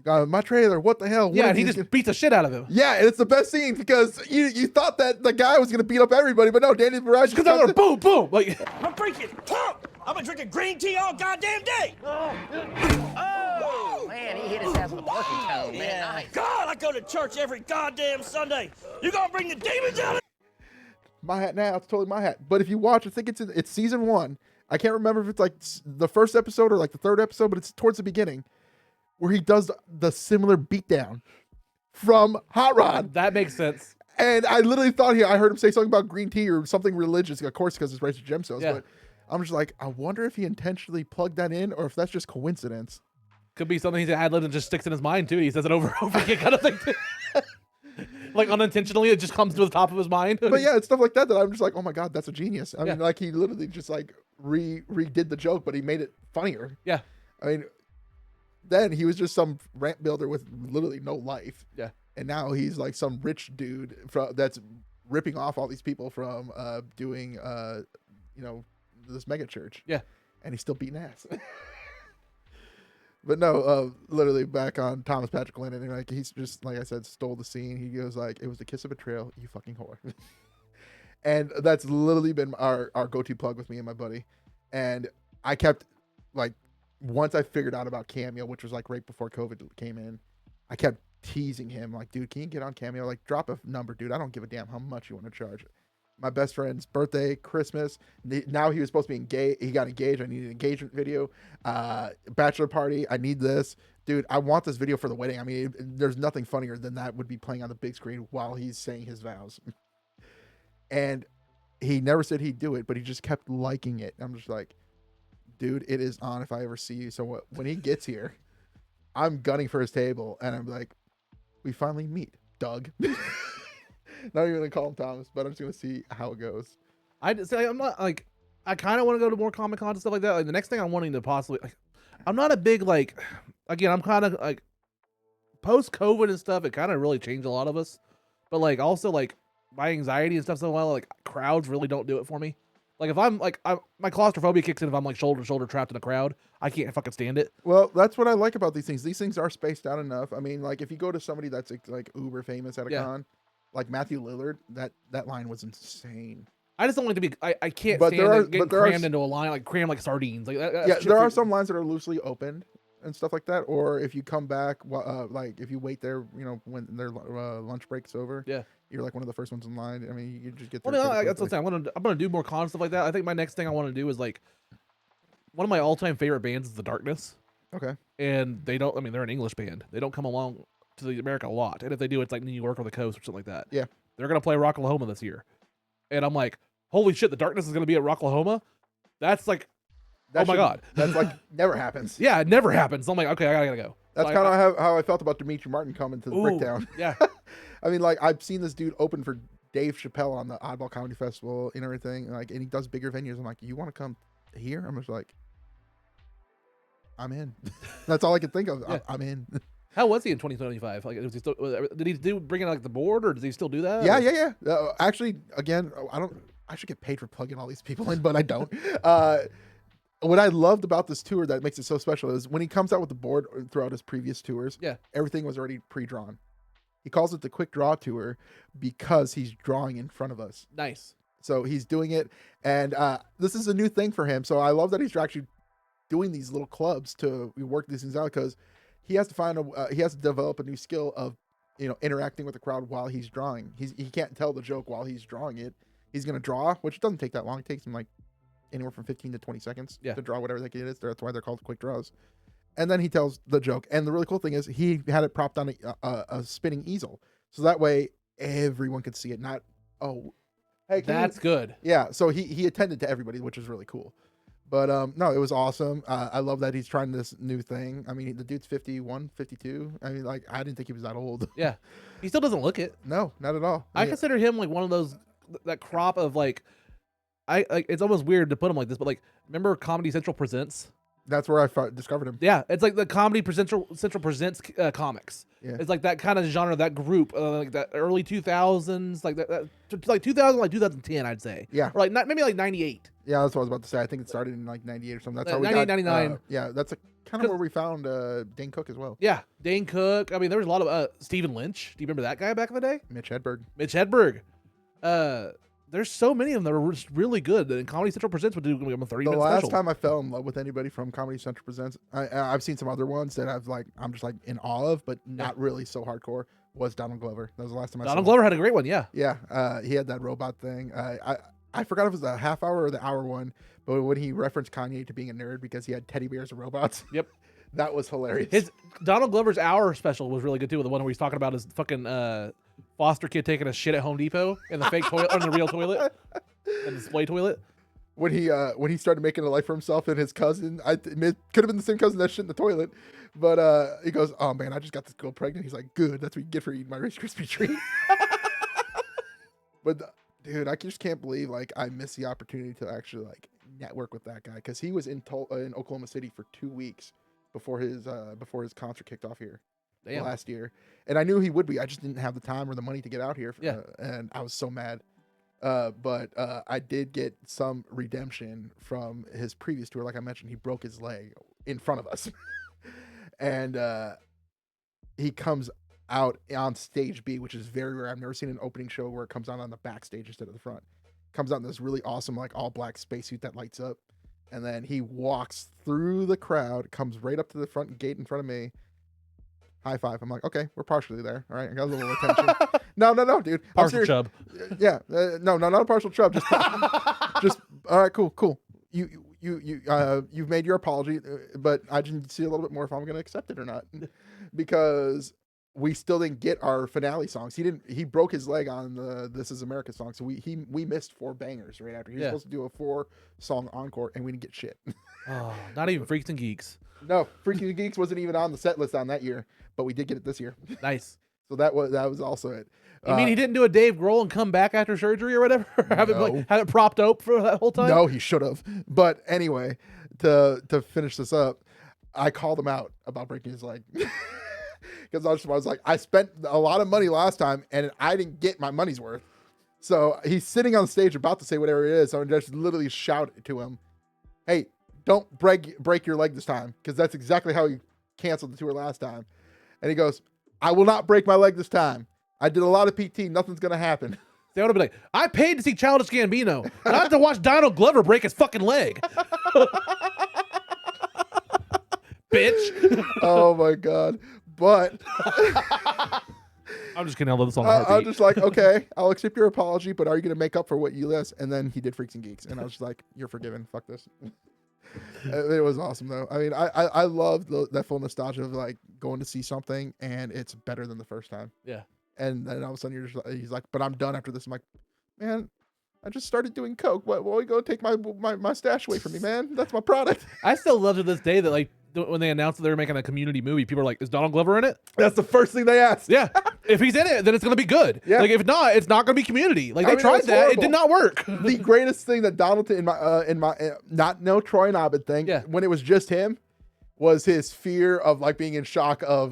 my trailer, what the hell? What Yeah, is and he he just beats the shit out of him. Yeah, and it's the best scene because you thought that the guy was gonna beat up everybody, but no, Danny Barrage Because they're boom, boom. Like, I'm freaking pumped. I've been drinking green tea all goddamn day. Oh, man, he hit his ass with a porky toe, man. Nice. God, I go to church every goddamn Sunday. You gonna bring the demons out? My hat now, it's totally my hat. But if you watch, I think it's season 1. I can't remember if it's like the first episode or like the third episode, but it's towards the beginning where he does the similar beatdown from Hot Rod. that makes sense. And I literally thought I heard him say something about green tea or something religious, of course, because it's Righteous Gemstones. Yeah. But I'm just like, I wonder if he intentionally plugged that in or if that's just coincidence. Could be something he's ad-libbed and just sticks in his mind too. He says it over and over again, kind of thing. Like unintentionally, it just comes to the top of his mind. But yeah, it's stuff like that I'm just like, oh my God, that's a genius. I mean, Yeah. like he literally just like redid the joke, but he made it funnier. Yeah. I mean, then he was just some rant builder with literally no life. Yeah. And now he's like some rich dude that's ripping off all these people from doing, this mega church. Yeah. And he's still beating ass. But no, literally back on PATRICK Lennon, and like he's just, like I said, stole the scene. He goes like, "It was the kiss of betrayal, you fucking whore." And that's literally been our go-to plug with me and my buddy. And I kept, like, once I figured out about Cameo, which was like right before COVID came in, I kept teasing him like, "Dude, can you get on Cameo? Like, drop a number, dude. I don't give a damn how much you want to charge." My best friend's birthday, Christmas. Now he was supposed to be engaged. He got engaged. I need an engagement video. Bachelor party. I need this. Dude, I want this video for the wedding. I mean, there's nothing funnier than that would be playing on the big screen while he's saying his vows. And he never said he'd do it, but he just kept liking it. I'm just like, dude, it is on if I ever see you. So when he gets here, I'm gunning for his table. And I'm like, we finally meet, Doug. Not even gonna call him Thomas, but I'm just gonna see how it goes. I'm not like, I kind of want to go to more Comicons and stuff like that. Like the next thing I'm wanting to possibly, like, I'm not a big like, again, I'm kind of like, post COVID and stuff. It kind of really changed a lot of us, but like also like my anxiety and stuff. So well, like crowds really don't do it for me. Like if I'm like, my claustrophobia kicks in if I'm like shoulder to shoulder trapped in a crowd. I can't fucking stand it. Well, that's what I like about these things. These things are spaced out enough. I mean, like if you go to somebody that's like uber famous at a con. Like Matthew Lillard, that line was insane. I just don't like to be. I can't But stand getting crammed into a line, like crammed like sardines. Like there are some lines that are loosely opened and stuff like that. Or if you come back, like if you wait there, when their lunch break's over, yeah, you're like one of the first ones in line. I mean, you just get. Well, no, that's what I'm saying. I'm gonna do more con stuff like that. I think my next thing I want to do is like one of my all-time favorite bands is The Darkness. Okay. And they don't. I mean, they're an English band. They don't come along to the America a lot, and if they do, it's like New York or the coast or something like that. Yeah, they're gonna play Rocklahoma this year, and I'm like, holy shit, The Darkness is gonna be at Rocklahoma. That's like, oh my God, that's like never happens. Yeah, it never happens. I'm like, okay, I gotta go. That's so kind of how I felt about Dimitri Martin coming to the Bricktown. Yeah, I mean, like I've seen this dude open for Dave Chappelle on the Oddball Comedy Festival and everything, and he does bigger venues. I'm like, you want to come here? I'm just like, I'm in. That's all I can think of. Yeah. I'm in. How was he in 2025? Like, did he bring in like the board, or does he still do that? Yeah. Actually, again, I should get paid for plugging all these people in, but I don't. What I loved about this tour that makes it so special is when he comes out with the board throughout his previous tours. Yeah, everything was already pre-drawn. He calls it the quick draw tour because he's drawing in front of us. Nice. So he's doing it, and this is a new thing for him. So I love that he's actually doing these little clubs to work these things out, because he has to he has to develop a new skill of, interacting with the crowd while he's drawing. He can't tell the joke while he's drawing it. He's gonna draw, which doesn't take that long. It takes him like anywhere from 15 to 20 seconds to draw whatever that it is. That's why they're called quick draws. And then he tells the joke. And the really cool thing is he had it propped on a spinning easel, so that way everyone could see it. Not hey, that's good. Yeah, so he attended to everybody, which is really cool. But no, it was awesome. I love that he's trying this new thing. I mean, the dude's 51, 52. I mean, like, I didn't think he was that old. Yeah, he still doesn't look it. No, not at all. I consider him like one of those, that crop of like, it's almost weird to put him like this, but like, remember Comedy Central Presents? That's where I discovered him. Yeah, it's like the Comedy Central presents comics. Yeah. It's like that kind of genre, that group, like that early 2000s, like that like 2000, like 2010, I'd say. Yeah. Or like maybe like 98. Yeah, that's what I was about to say. I think it started in like 98 or something. That's how we 98, got 99. yeah, that's kind of where we found Dane Cook as well. Yeah, Dane Cook. I mean, there was a lot of Stephen Lynch. Do you remember that guy back in the day? Mitch Hedberg. Mitch Hedberg. There's so many of them that are just really good. And Comedy Central Presents would do a 30-minute special. The last time I fell in love with anybody from Comedy Central Presents, I've seen some other ones that I'm just like in awe of, but not really so hardcore, was Donald Glover. That was the last time I saw him. Donald Glover had a great one, yeah. Yeah, he had that robot thing. I forgot if it was the half hour or the hour one, but when he referenced Kanye to being a nerd because he had teddy bears and robots. Yep. That was hilarious. Donald Glover's hour special was really good too. The one where he's talking about his fucking foster kid taking a shit at Home Depot in the fake toilet, or in the real toilet, the display toilet. When he started making a life for himself and his cousin, it could have been the same cousin that shit in the toilet, but he goes, "Oh man, I just got this girl pregnant." He's like, "Good, that's what you get for eating my Rice Krispie treat." But dude, I just can't believe like I missed the opportunity to actually like network with that guy, because he was in Oklahoma City for 2 weeks before his concert kicked off here. Damn. Last year, and I knew he would be. I just didn't have the time or the money to get out here. Yeah. And I was so mad. But I did get some redemption from his previous tour. Like I mentioned, he broke his leg in front of us, and he comes out on stage B, which is very rare. I've never seen an opening show where it comes out on the backstage instead of the front. Comes out in this really awesome, like all black spacesuit that lights up, and then he walks through the crowd, comes right up to the front gate in front of me. High five. I'm like, okay, we're partially there. All right, I got a little attention. No, dude. Partial chub. Yeah, no, not a partial chub. Just all right, cool. You've made your apology, but I just need to see a little bit more if I'm going to accept it or not, because we still didn't get our finale songs. He broke his leg on the This Is America song, so we missed 4 bangers right after. He was supposed to do a 4-song encore, and we didn't get shit. Oh, not even Freaks and Geeks. No, Freaky Geeks wasn't even on the set list on that year, but we did get it this year. Nice. So that was also it. You mean he didn't do a Dave Grohl and come back after surgery or whatever? have it propped up for that whole time? No, he should have. But anyway, to finish this up, I called him out about breaking his leg. Because I was like, I spent a lot of money last time and I didn't get my money's worth. So he's sitting on stage about to say whatever it is. So I just literally shout to him, "Hey, don't break your leg this time," because that's exactly how he canceled the tour last time. And he goes, "I will not break my leg this time. I did a lot of PT. Nothing's going to happen." They would have been like, "I paid to see Childish Gambino, not to watch Donald Glover break his fucking leg." Bitch. Oh my God. But I'm just kidding. I love this on I'm just like, okay, I'll accept your apology, but are you going to make up for what you missed? And then he did Freaks and Geeks. And I was just like, you're forgiven. Fuck this. It was awesome though. I mean, I love that full nostalgia of like going to see something and it's better than the first time. Yeah. And then all of a sudden he's like, "But I'm done after this." I'm like, "Man, I just started doing coke. What are you going to take my stash away from me, man? That's my product." I still love to this day that like when they announced that they were making a community movie, people are like, "Is Donald Glover in it?" That's the first thing they asked. Yeah. If he's in it, then it's going to be good. Yeah. Like if not, it's not going to be Community. Like they tried that. Horrible. It did not work. The greatest thing that Donald in my not no Troy and Abed thing, when it was just him, was his fear of like being in shock of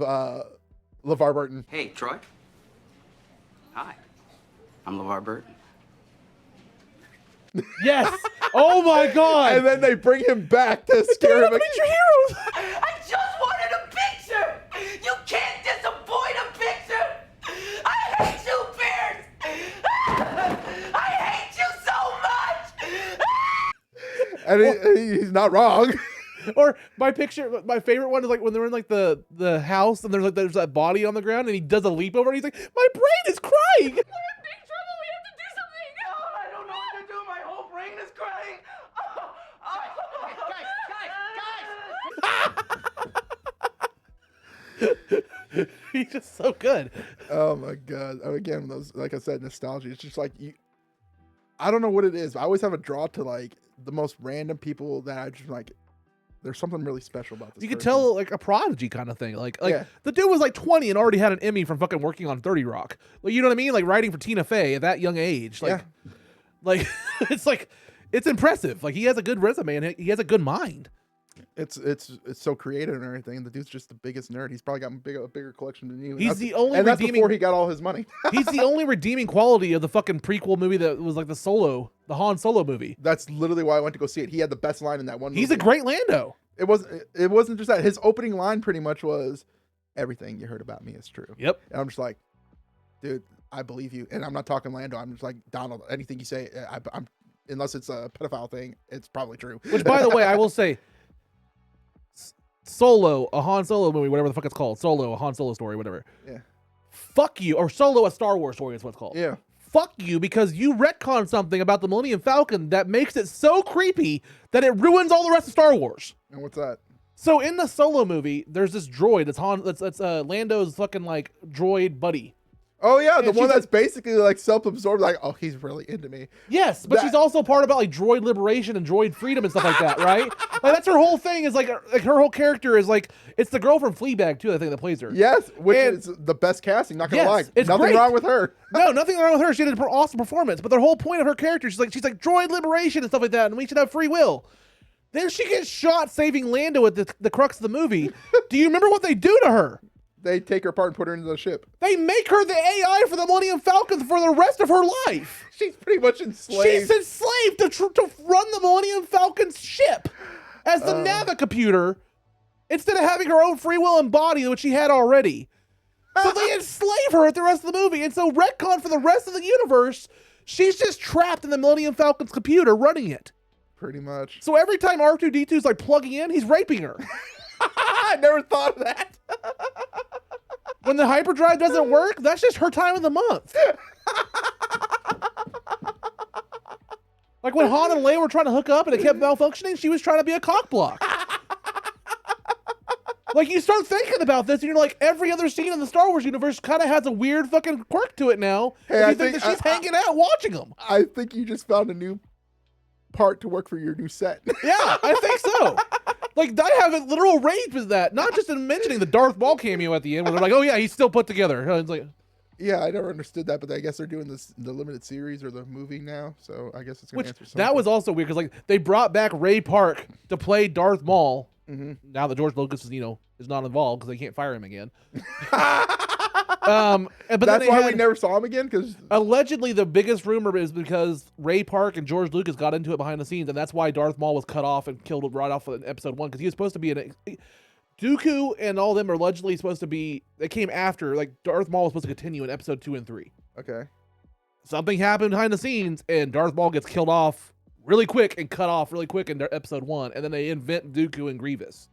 LeVar Burton. Hey, Troy. Hi. I'm LeVar Burton. Yes. Oh my God. And then they bring him back to scare him. Meet your heroes. I just wanted a picture. You can't disappoint a picture. And he's not wrong. Or my favorite one is like when they're in like the house and there's that body on the ground and he does a leap over and he's like, my brain is crying. He's just so good. Oh my god! Again, those, like I said, nostalgia. It's just like I don't know what it is. But I always have a draw to like the most random people that I just like. There's something really special about this. You could person. tell like a prodigy kind of thing. Like Yeah. the dude was like 20 and already had an Emmy from fucking working on 30 Rock. Like, you know what I mean? Like writing for Tina Fey at that young age. Like, like it's impressive. Like he has a good resume and he has a good mind. It's so creative and everything. And the dude's just the biggest nerd. He's probably got a bigger collection than you. He's the only that's redeeming. before he got all his money. He's the only redeeming quality of the fucking prequel movie that was like the Han Solo movie. That's literally why I went to go see it. He had the best line in that one movie. He's a great Lando. It wasn't just that. His opening line pretty much was, "Everything you heard about me is true." Yep. And I'm just like, dude, I believe you. And I'm not talking Lando. I'm just like, Donald, anything you say, I'm unless it's a pedophile thing, it's probably true. Which, by the way, I will say, Solo, a Han Solo movie, whatever the fuck it's called. Solo, a Han Solo story, whatever. Yeah. Fuck you. Or Solo, a Star Wars story is what it's called. Yeah. Fuck you, because you retcon something about the Millennium Falcon that makes it so creepy that it ruins all the rest of Star Wars. And what's that? So in the Solo movie, there's this droid that's Lando's fucking like droid buddy. Oh yeah, the And one she's that's basically like self-absorbed. Like, oh, he's really into me. Yes, but she's also part about like droid liberation and droid freedom and stuff like that, right? Like that's her whole thing. Is like her whole character is like it's the girl from Fleabag too. I think that plays her. Yes, which And- is the best casting. Not gonna Yes, lie, it's nothing great. wrong with her. No, nothing wrong with her. She did an awesome performance. But the whole point of her character, she's like droid liberation and stuff like that, and we should have free will. Then she gets shot saving Lando at the crux of the movie. Do you remember what they do to her? They take her apart and put her into the ship. They make her the AI for the Millennium Falcon for the rest of her life. She's pretty much enslaved. She's enslaved to run the Millennium Falcon's ship as the Navicomputer instead of having her own free will and body, which she had already. So they enslave her at the rest of the movie. And so retcon for the rest of the universe, she's just trapped in the Millennium Falcon's computer running it. Pretty much. So every time R2-D2 is like plugging in, he's raping her. I never thought of that. When the hyperdrive doesn't work, that's just her time of the month. Like when Han and Leia were trying to hook up and it kept malfunctioning, she was trying to be a cock block. Like you start thinking about this and you're like, every other scene in the Star Wars universe kind of has a weird fucking quirk to it now. Hey, And I you think think- that she's hanging out watching them. I think you just found a new part to work for your new set. Yeah, I think so. Like, I have a literal rage with that. Not just in mentioning the Darth Maul cameo at the end where they're like, oh yeah, he's still put together. It's like, Yeah, I never understood that, but I guess they're doing the limited series or the movie now, so I guess it's gonna answer something. that was also weird because like they brought back Ray Park to play Darth Maul. Now that George Lucas is not involved because they can't fire him again. But that's why we never saw him again. Because allegedly the biggest rumor is because Ray Park and George Lucas got into it behind the scenes, and that's why Darth Maul was cut off and killed right off of episode 1 because he was supposed to be Dooku and all of them are allegedly supposed to be. They came after like Darth Maul was supposed to continue in episode 2 and 3. okay, Something happened behind the scenes, and Darth Maul gets killed off really quick and cut off really quick in episode 1, and then they invent Dooku and Grievous.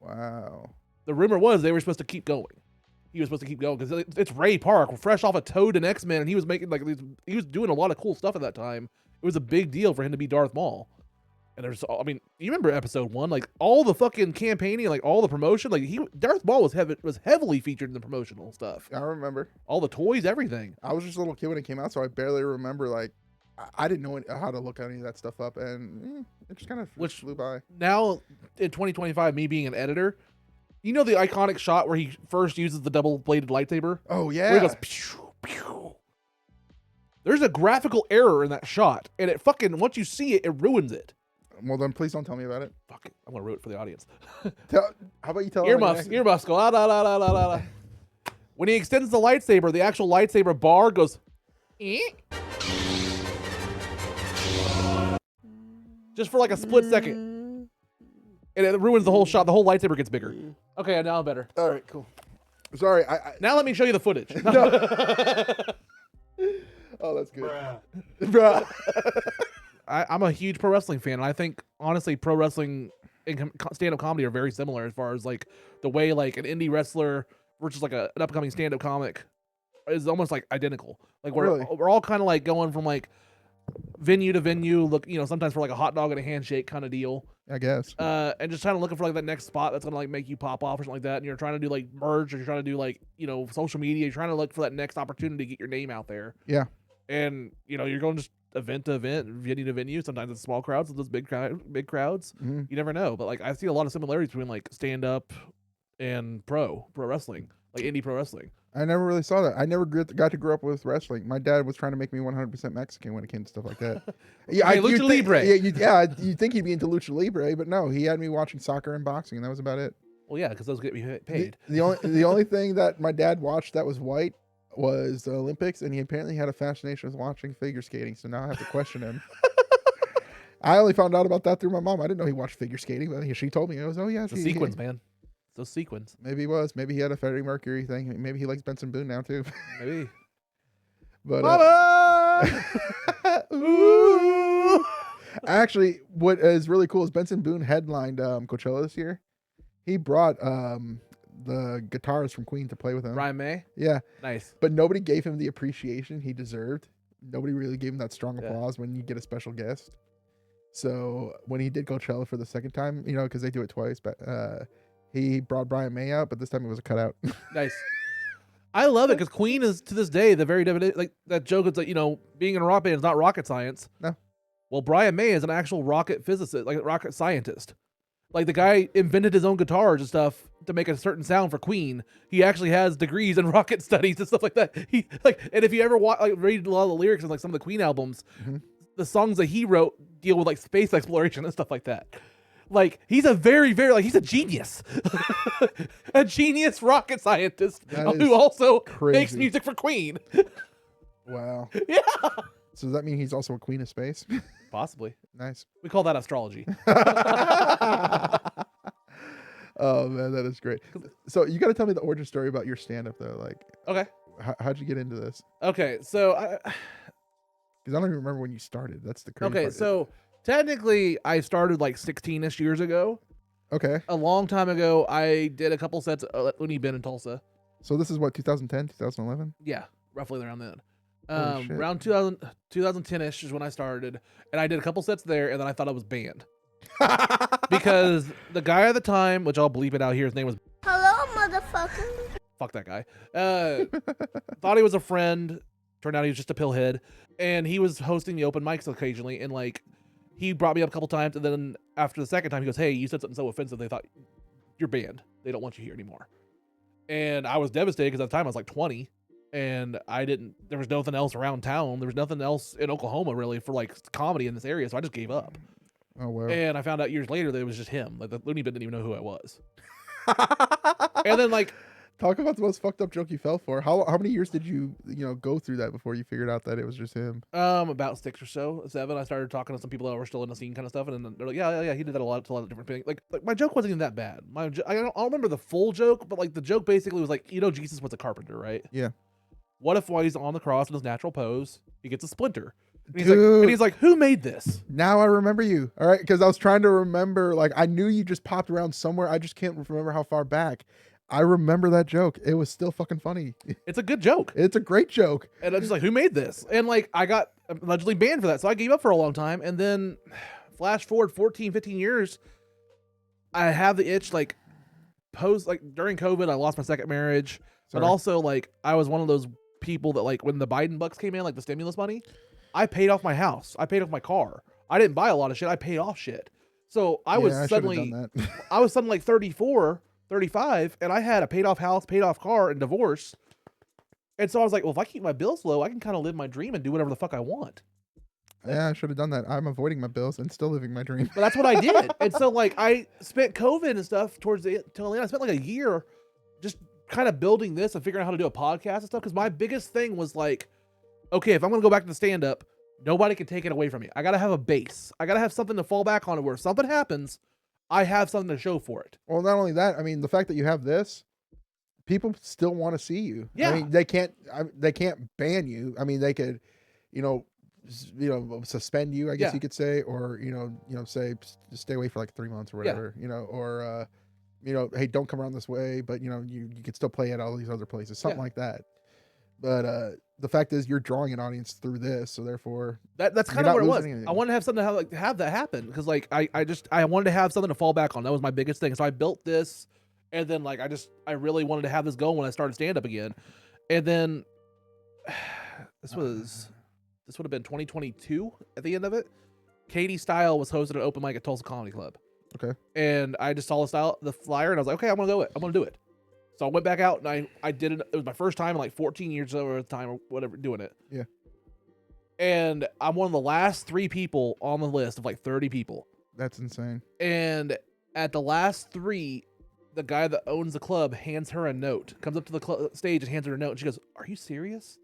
wow. The rumor was they were supposed to keep going. He was supposed to keep going because it's Ray Park, fresh off a Toad and X-Men, and he was making he was doing a lot of cool stuff at that time. It was a big deal for him to be Darth Maul. And there's, I mean, you remember episode 1, like all the fucking campaigning, like all the promotion, like Darth Maul was heavily featured in the promotional stuff. I remember. All the toys, everything. I was just a little kid when it came out, so I barely remember. Like, I didn't know how to look any of that stuff up, and it just kind of flew by. Now in 2025, me being an editor, you know the iconic shot where he first uses the double-bladed lightsaber? Oh Where yeah. he goes, pew, pew. There's a graphical error in that shot, and it fucking, once you see it, it ruins it. Well, then please don't tell me about it. Fuck it. I'm gonna ruin it for the audience. How about you tell Earmuffs go la la la la la la la. When he extends the lightsaber, the actual lightsaber bar goes eh? Just for like a split second. And it ruins the whole shot. The whole lightsaber gets bigger. Okay, now I'm better. All right, cool. Sorry, Now let me show you the footage. Oh, that's good. Bruh. I'm a huge pro wrestling fan, and I think honestly, pro wrestling and stand-up comedy are very similar as far as like the way like an indie wrestler versus like an upcoming stand-up comic is almost like identical. Like we're all kind of like going from like venue to venue, look, sometimes for like a hot dog and a handshake kind of deal, I guess. and just kind of looking for like that next spot that's gonna like make you pop off or something like that. And you're trying to do like merch, or you're trying to do like social media. You're trying to look for that next opportunity to get your name out there. Yeah. And you're going just event to event, venue to venue. Sometimes it's small crowds, sometimes big crowds. Mm-hmm. You never know. But like I see a lot of similarities between like stand up and pro wrestling, like indie pro wrestling. I never really saw that. I never got to grow up with wrestling. My dad was trying to make me 100% Mexican when it came to stuff like that. Yeah, hey, Lucha Libre. You'd think he'd be into Lucha Libre, but no, he had me watching soccer and boxing, and that was about it. Well, yeah, because those get me paid. The only thing that my dad watched that was white was the Olympics, and he apparently had a fascination with watching figure skating, so now I have to question him. I only found out about that through my mom. I didn't know he watched figure skating, but she told me. It was, oh, yeah. It's the sequins, man. Those sequins. Maybe he was. Maybe he had a Freddie Mercury thing. Maybe he likes Benson Boone now, too. Maybe. But Mama! Ooh! Actually, what is really cool is Benson Boone headlined Coachella this year. He brought the guitarist from Queen to play with him. Brian May? Yeah. Nice. But nobody gave him the appreciation he deserved. Nobody really gave him that strong applause when you get a special guest. So when he did Coachella for the second time, because they do it twice, but he brought Brian May out, but this time it was a cutout. Nice. I love it because Queen is to this day the very definition, like that joke is like, being in a rock band is not rocket science. No. Well, Brian May is an actual rocket physicist, like a rocket scientist. Like the guy invented his own guitars and stuff to make a certain sound for Queen. He actually has degrees in rocket studies and stuff like that. And if you ever read a lot of the lyrics in like some of the Queen albums, the songs that he wrote deal with like space exploration and stuff like that. Like he's a very, very he's a genius, a genius rocket scientist who also makes music for Queen. Wow. Yeah. So does that mean he's also a queen of space? Possibly. Nice. We call that astrology. Oh man, that is great. So you got to tell me the origin story about your stand-up though. Like, okay, how'd you get into this? Okay, so because I don't even remember when you started. That's the crazy part. So technically, I started like 16ish years ago. Okay. A long time ago, I did a couple sets at Looney Bin in Tulsa. So this is what, 2010, 2011? Yeah, roughly around then. Around 2010ish is when I started, and I did a couple sets there, and then I thought I was banned. Because the guy at the time, which I'll bleep it out here, his name was Hello, motherfucker. Fuck that guy. Thought he was a friend. Turned out he was just a pillhead. And he was hosting the open mics occasionally, and like he brought me up a couple times, and then after the second time he goes, hey, you said something so offensive, they thought you're banned. They don't want you here anymore. And I was devastated because at the time I was like 20. And there was nothing else around town. There was nothing else in Oklahoma really for like comedy in this area. So I just gave up. Oh, wow. And I found out years later that it was just him. Like the Looney Bin didn't even know who I was. And then like, talk about the most fucked up joke you fell for. How many years did you go through that before you figured out that it was just him? About 6 or so, 7. I started talking to some people that were still in the scene kind of stuff. And then they're like, yeah, he did that a lot of different things. Like my joke wasn't even that bad. I don't remember the full joke, but like the joke basically was like, Jesus was a carpenter, right? Yeah. What if while he's on the cross in his natural pose, he gets a splinter? And he's like, who made this? Now I remember you. All right. Because I was trying to remember, like, I knew you just popped around somewhere. I just can't remember how far back. I remember that joke. It was still fucking funny. It's a good joke. It's a great joke. And I'm just like, who made this? And like, I got allegedly banned for that. So I gave up for a long time. And then flash forward 14, 15 years, I have the itch, like, during COVID, I lost my second marriage. Sorry. But also, like, I was one of those people that, like, when the Biden bucks came in, like the stimulus money, I paid off my house. I paid off my car. I didn't buy a lot of shit. I paid off shit. So I was suddenly like 34, 35, and I had a paid off house, paid off car, and divorce. And so I was like, well, if I keep my bills low, I can kind of live my dream and do whatever the fuck I want. Yeah, I should have done that. I'm avoiding my bills and still living my dream. But that's what I did. And so, like, I spent COVID and stuff till the end. I spent like a year just kind of building this and figuring out how to do a podcast and stuff. Because my biggest thing was like, okay, if I'm going to go back to the stand-up, nobody can take it away from me. I got to have a base. I got to have something to fall back on where if something happens, I have something to show for it. Well, not only that, I mean, the fact that you have this, people still want to see you. Yeah. I mean, they can't ban you. I mean, they could, suspend you, I guess Yeah. you could say, or say just stay away for like 3 months or whatever, or hey, don't come around this way, but you can still play at all these other places, something like that. But the fact is, you're drawing an audience through this, so therefore that's kind of what it was. I wanted to have something to have that happen because like I wanted to have something to fall back on. That was my biggest thing. So I built this, and then like I really wanted to have this going when I started stand up again, and then this would have been 2022 at the end of it. Katie Style was hosting an open mic at Tulsa Comedy Club. Okay. And I just saw the flyer, and I was like, okay, I'm gonna do it. So I went back out and I did it. It was my first time in like 14 years over the time or whatever doing it. Yeah. And I'm one of the last 3 people on the list of like 30 people. That's insane. And at the last 3, the guy that owns the club hands her a note, comes up to the stage and hands her a note. And she goes, "Are you serious?"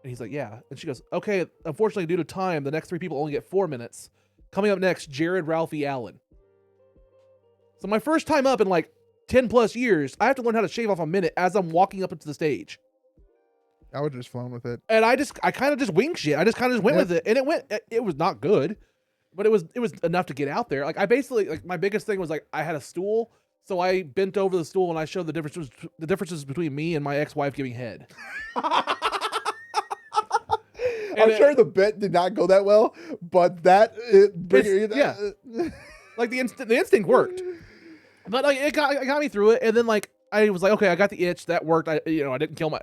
And he's like, "Yeah." And she goes, "Okay, unfortunately, due to time, the next 3 people only get 4 minutes. Coming up next, Jared Ralphie Allen." So my first time up in like 10 plus years, I have to learn how to shave off a minute as I'm walking up into the stage. I would have just flown with it. And I kind of just winged shit. I just kind of went with it. And it was not good, but it was enough to get out there. Like I basically, like my biggest thing was like I had a stool. So I bent over the stool and I showed the differences between me and my ex-wife giving head. I'm sure the bit did not go that well, but like the instinct worked. But like it got me through it, and then like I was like, okay, I got the itch, that worked. I didn't kill I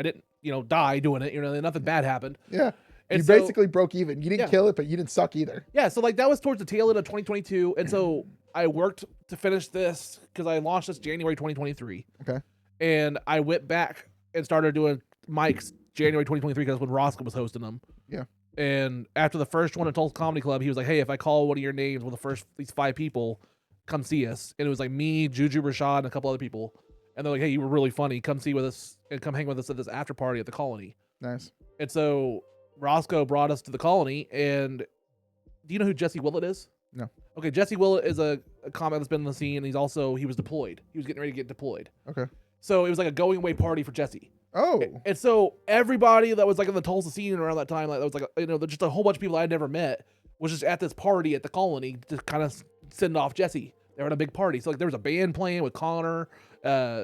didn't die doing it. Nothing bad happened. Yeah, and you basically broke even. You didn't kill it, but you didn't suck either. Yeah, so like that was towards the tail end of 2022, and so I worked to finish this because I launched this January 2023. Okay, and I went back and started doing mics January 2023 because when Roscoe was hosting them. Yeah. And after the first one at Tulsa Comedy Club, he was like, "Hey, if I call one of your names, one of the first these 5 people, come see us." And it was like me, Juju Rashad, and a couple other people. And they're like, "Hey, you were really funny. Come see with us and come hang with us at this after party at the Colony." Nice. And so Roscoe brought us to the Colony. And do you know who Jesse Willett is? No. Okay, Jesse Willett is a comic that's been in the scene. And he was deployed. He was getting ready to get deployed. Okay. So it was like a going away party for Jesse. Oh. And so everybody that was like in the Tulsa scene around that time, like that was like just a whole bunch of people I had never met was just at this party at the Colony to kind of send off Jesse. They were at a big party. So like there was a band playing with Connor,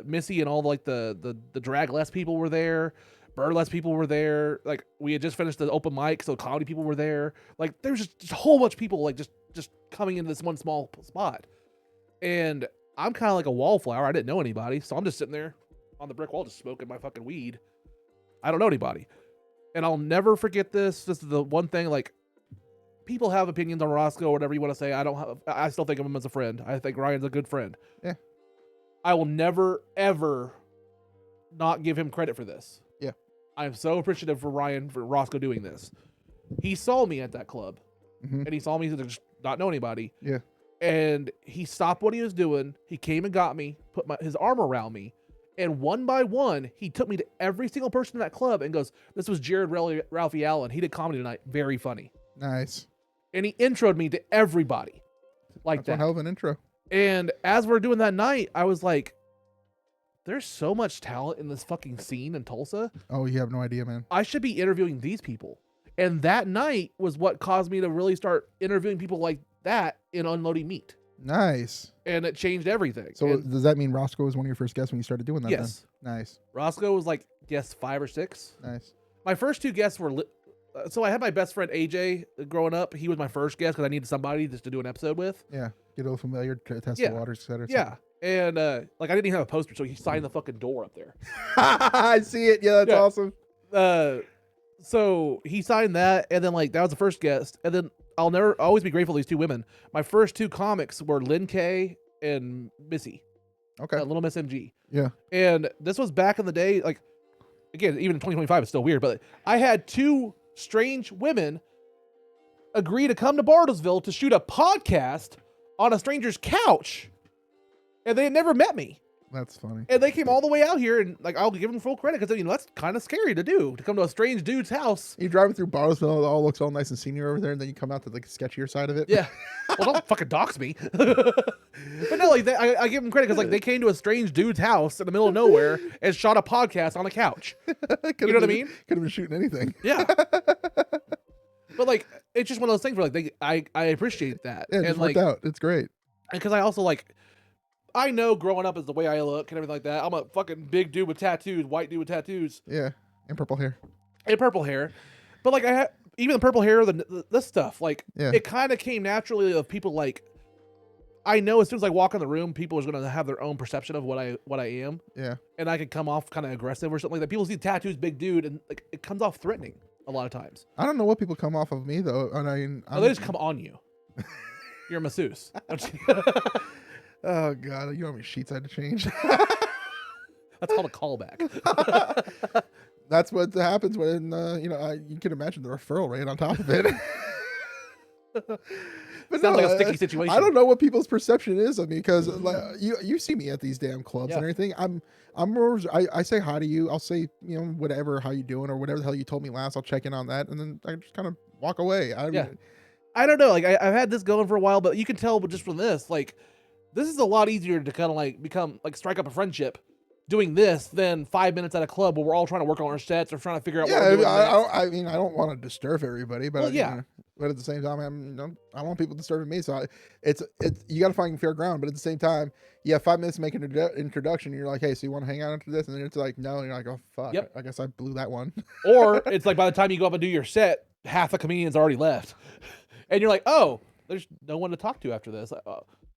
Missy, and all the drag less people were there. Burlesque people were there. Like we had just finished the open mic, so comedy people were there. Like there was just a whole bunch of people like just coming into this one small spot. And I'm kind of like a wallflower. I didn't know anybody, so I'm just sitting there on the brick wall just smoking my fucking weed. I don't know anybody. And I'll never forget this. This is the one thing, like, people have opinions on Roscoe or whatever you want to say. I still think of him as a friend. I think Ryan's a good friend. Yeah. I will never, ever not give him credit for this. Yeah. I'm so appreciative for Roscoe doing this. He saw me at that club, and he saw me just not know anybody. Yeah. And he stopped what he was doing. He came and got me, put his arm around me, and one by one, he took me to every single person in that club and goes, "This was Jared Ralphie Allen. He did comedy tonight. Very funny." Nice. And he introed me to everybody like That's that. one hell of an intro. And as we're doing that night, I was like, there's so much talent in this fucking scene in Tulsa. Oh, you have no idea, man. I should be interviewing these people. And that night was what caused me to really start interviewing people like that in Unloading Meat. Nice. And it changed everything. So does that mean Roscoe was one of your first guests when you started doing that? Yes. Then? Nice. Roscoe was like guest 5 or 6. Nice. My first 2 guests were so I had my best friend AJ growing up. He was my first guest because I needed somebody just to do an episode with. Yeah. Get a little familiar, test the waters, etc. Yeah. And like I didn't even have a poster, so he signed the fucking door up there. I see it. Yeah, that's awesome. So he signed that, and then like that was the first guest, and then I'll always be grateful to these 2 women. My first 2 comics were Lynn Kay and Missy. Okay. Little Miss MG. Yeah. And this was back in the day, like, again, even in 2025, it's still weird, but I had 2 strange women agree to come to Bartlesville to shoot a podcast on a stranger's couch, and they had never met me. That's funny. And they came all the way out here, and like I'll give them full credit because that's kind of scary to do, to come to a strange dude's house. You driving through Bartlesville, it all looks all nice and senior over there, and then you come out to the sketchier side of it. Yeah. Well, don't fucking dox me. But no, like I give them credit because like they came to a strange dude's house in the middle of nowhere and shot a podcast on a couch. You know what I mean? Could have been shooting anything. Yeah. But like, it's just one of those things where like I appreciate that. Yeah, it and just like, worked out. It's great. because I also like, I know growing up is the way I look and everything like that. I'm a fucking big dude with tattoos, white dude with tattoos. Yeah, and purple hair. And purple hair. But like, I had even the purple hair, this stuff, like, it kind of came naturally of people like, I know as soon as I walk in the room, people are going to have their own perception of what I am. Yeah. And I could come off kind of aggressive or something like that. People see tattoos, big dude, and like it comes off threatening a lot of times. I don't know what people come off of me though. I mean, they just come on you. You're a masseuse. Oh god, you know how many sheets I had to change? That's called a callback. That's what happens when you can imagine the referral rate on top of it. But Sounds like a sticky situation. I don't know what people's perception is of me because like, you see me at these damn clubs and everything. I say hi to you. I'll say whatever, how you doing or whatever the hell you told me last. I'll check in on that and then I just kind of walk away. I don't know. Like I've had this going for a while, but you can tell just from this, like this is a lot easier to kind of like become like strike up a friendship doing this than 5 minutes at a club where we're all trying to work on our sets or trying to figure out what we're doing. I mean, I don't want to disturb everybody, but but at the same time, I don't want people disturbing me. So it's you got to find fair ground. But at the same time, you have 5 minutes to make an introduction. And you're like, hey, so you want to hang out after this? And then it's like, no. And you're like, oh fuck, I guess I blew that one. Or it's like by the time you go up and do your set, half the comedians already left, and you're like, oh, there's no one to talk to after this.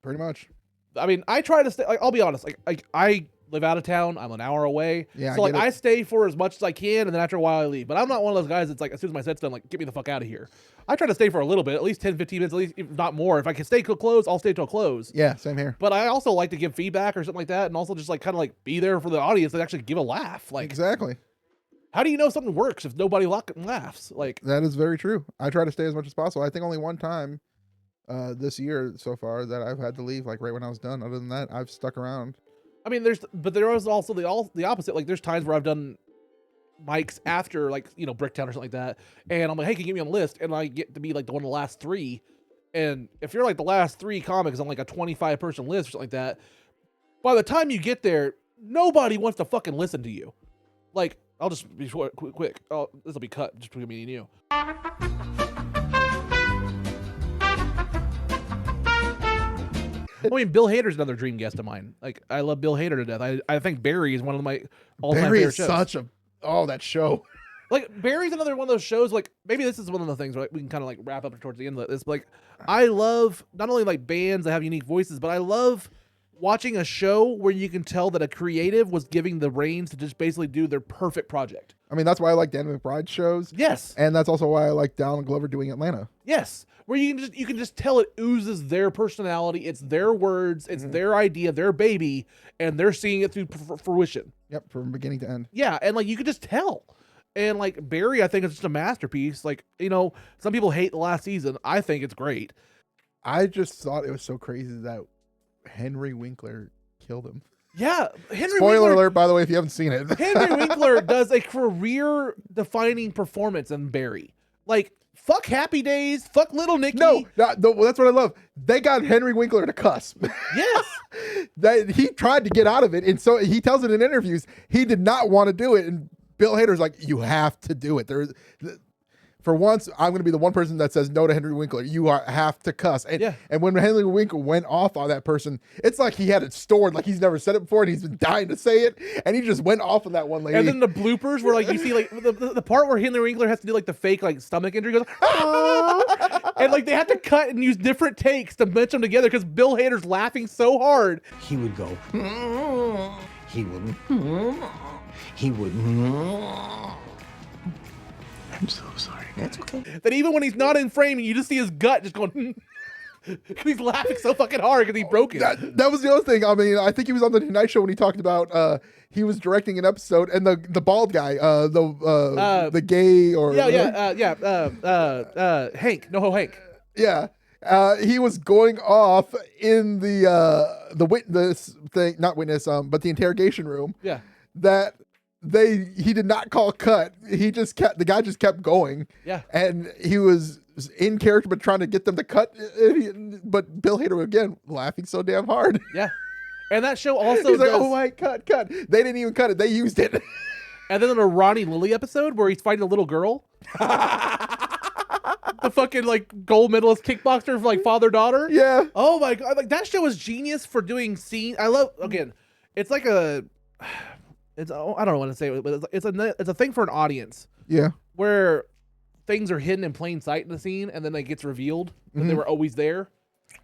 Pretty much. I mean, I try to stay. Like, I'll be honest. Like I live out of town. I'm an hour away. Yeah. So like I stay for as much as I can, and then after a while I leave. But I'm not one of those guys that's like, as soon as my set's done, like, get me the fuck out of here. I try to stay for a little bit, at least 10, 15 minutes, at least if not more. If I can stay till close, I'll stay till close. Yeah, same here. But I also like to give feedback or something like that, and also just like kind of like be there for the audience and actually give a laugh. Like exactly. How do you know something works if nobody laughs? Like that is very true. I try to stay as much as possible. I think only one time this year so far that I've had to leave like right when I was done. Other than that, I've stuck around. I mean, there is also the opposite. Like there's times where I've done mics after like, Bricktown or something like that. And I'm like, hey, can you get me on the list? And I get to be like the one of the last three. And if you're like the last three comics on like a 25 person list or something like that, by the time you get there, nobody wants to fucking listen to you. Like, I'll just be quick. Oh, this will be cut just between me and you. I mean, Bill Hader's another dream guest of mine. Like, I love Bill Hader to death. I think Barry is one of my all-time favorite shows. Barry is that show. Like, Barry's another one of those shows, like, maybe this is one of the things where we can kind of, like, wrap up towards the end of this. But, like, I love not only, like, bands that have unique voices, but I love watching a show where you can tell that a creative was giving the reins to just basically do their perfect project. I mean, that's why I like Dan McBride shows. Yes. And that's also why I like Dallin Glover doing Atlanta. Yes. Where you can just tell it oozes their personality. It's their words. It's their idea, their baby, and they're seeing it through fruition. Yep, from beginning to end. Yeah, and like you could just tell. And like Barry, I think it's just a masterpiece. Like, some people hate the last season. I think it's great. I just thought it was so crazy that Henry Winkler killed him. Yeah, Spoiler alert, by the way, if you haven't seen it. Henry Winkler does a career-defining performance in Barry. Like, fuck Happy Days, fuck Little Nicky. No, that's what I love. They got Henry Winkler to cuss. Yes. That he tried to get out of it, and so he tells it in interviews. He did not want to do it, and Bill Hader's like, you have to do it. For once, I'm going to be the one person that says no to Henry Winkler. You have to cuss. And when Henry Winkler went off on that person, it's like he had it stored, like he's never said it before, and he's been dying to say it, and he just went off on that one lady. And then the bloopers where like you see like the part where Henry Winkler has to do like the fake like stomach injury, goes, and like they have to cut and use different takes to match them together because Bill Hader's laughing so hard. He would go. He would. I'm so sorry. That's okay. That even when he's not in frame, you just see his gut just going. He's laughing so fucking hard because he broke it. That was the other thing. I mean, I think he was on the Tonight Show when he talked about he was directing an episode and the bald guy, the gay or Hank, NoHo Hank. Yeah. He was going off in the witness thing, not witness, but the interrogation room. Yeah. That he did not call cut. The guy just kept going. Yeah. And he was in character, but trying to get them to cut. But Bill Hader, again, laughing so damn hard. Yeah. And that show also He's like, oh my, cut. They didn't even cut it. They used it. And then in a Ronnie Lilly episode where he's fighting a little girl. the fucking like gold medalist kickboxer for like father daughter. Yeah. Oh my god, like that show was genius for doing scene. I love again. It's like a. It's I don't want to say it, but it's a thing for an audience. Yeah. Where things are hidden in plain sight in the scene, and then it gets revealed that they were always there.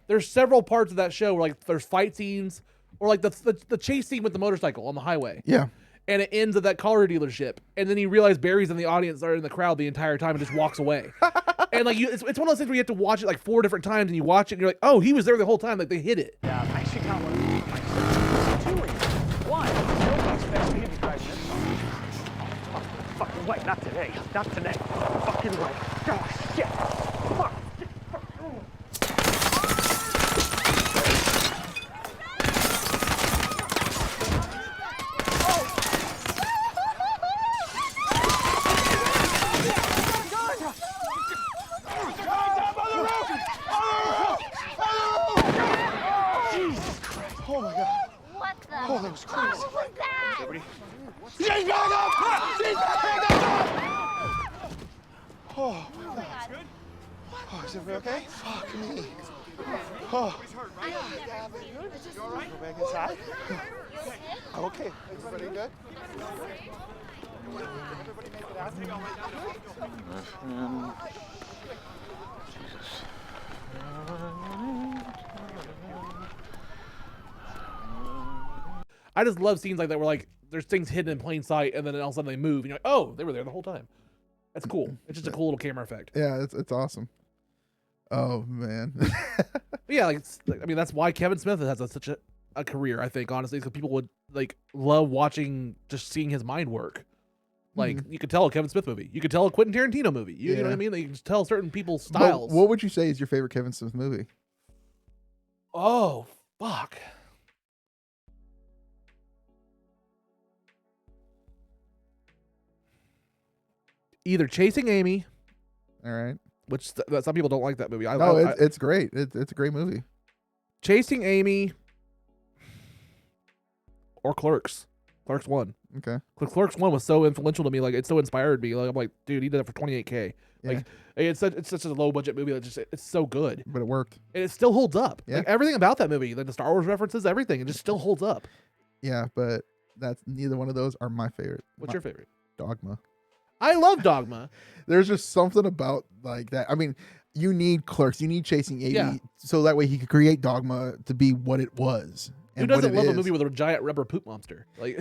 There's several parts of that show where like there's fight scenes, or like the chase scene with the motorcycle on the highway. Yeah. And it ends at that car dealership, and then you realize Barry's in the audience or in the crowd the entire time and just walks away. And like it's one of those things where you have to watch it like 4 different times, and you watch it and you're like, oh, he was there the whole time. Like they hit it. Yeah, I actually got one of my Why? Nobody expects me to be driving this car. Oh, fucking way. Not today. Not today. Fucking way. Oh, shit. Fuck. Oh my god. What the? Oh, that was crazy. What was that? Everybody. She's back up! She's back up! Oh my god. Good? Oh, is everybody okay? Fuck me. Oh. You all right? Go back inside. I'm okay. Everybody good? Everybody make it out. Jesus. I just love scenes like that where like there's things hidden in plain sight, and then all of a sudden they move, and you're like, oh, they were there the whole time. That's cool. It's just a cool little camera effect. Yeah, it's awesome. Oh man. But yeah, I mean that's why Kevin Smith has such a career. I think honestly, because people would like love watching, just seeing his mind work. Like you could tell a Kevin Smith movie, you could tell a Quentin Tarantino movie. You know what I mean? You can just tell certain people's styles. What would you say is your favorite Kevin Smith movie? Oh fuck. Either Chasing Amy. All right. Which some people don't like that movie. It's great. It's a great movie. Chasing Amy or Clerks. Clerks 1. Okay. Clerks 1 was so influential to me. Like, it so inspired me. Like, I'm like, dude, he did that for $28K. Like, it's such a low budget movie that it's so good. But it worked. And it still holds up. Yeah. Like, everything about that movie, like the Star Wars references, everything, it just still holds up. Yeah, but neither one of those are my favorite. What's your favorite? Dogma. I love Dogma. There's just something about like that. I mean, you need Clerks, you need Chasing Amy, so that way he could create Dogma to be what it was. Who doesn't love a movie with a giant rubber poop monster? Like,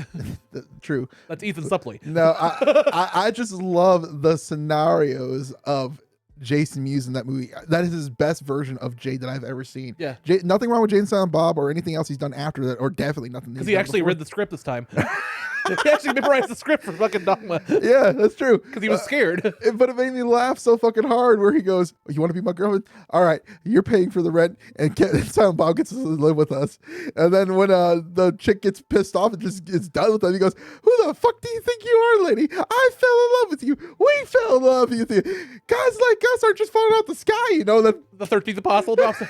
true. That's Ethan Suplee. No, I just love the scenarios of Jason Mewes in that movie. That is his best version of Jade that I've ever seen. Yeah. Nothing wrong with Jade and Silent Bob or anything else he's done after that, or definitely nothing. Because he actually read the script this time. He actually memorized the script for fucking Dogma. Yeah, that's true. Because he was scared. But it made me laugh so fucking hard where he goes, you want to be my girlfriend? All right, you're paying for the rent, and Silent Bob gets to live with us. And then when the chick gets pissed off and just gets done with them, he goes, who the fuck do you think you are, lady? I fell in love with you. We fell in love with you. Guys like us aren't just falling out the sky, you know. The 13th apostle drops. big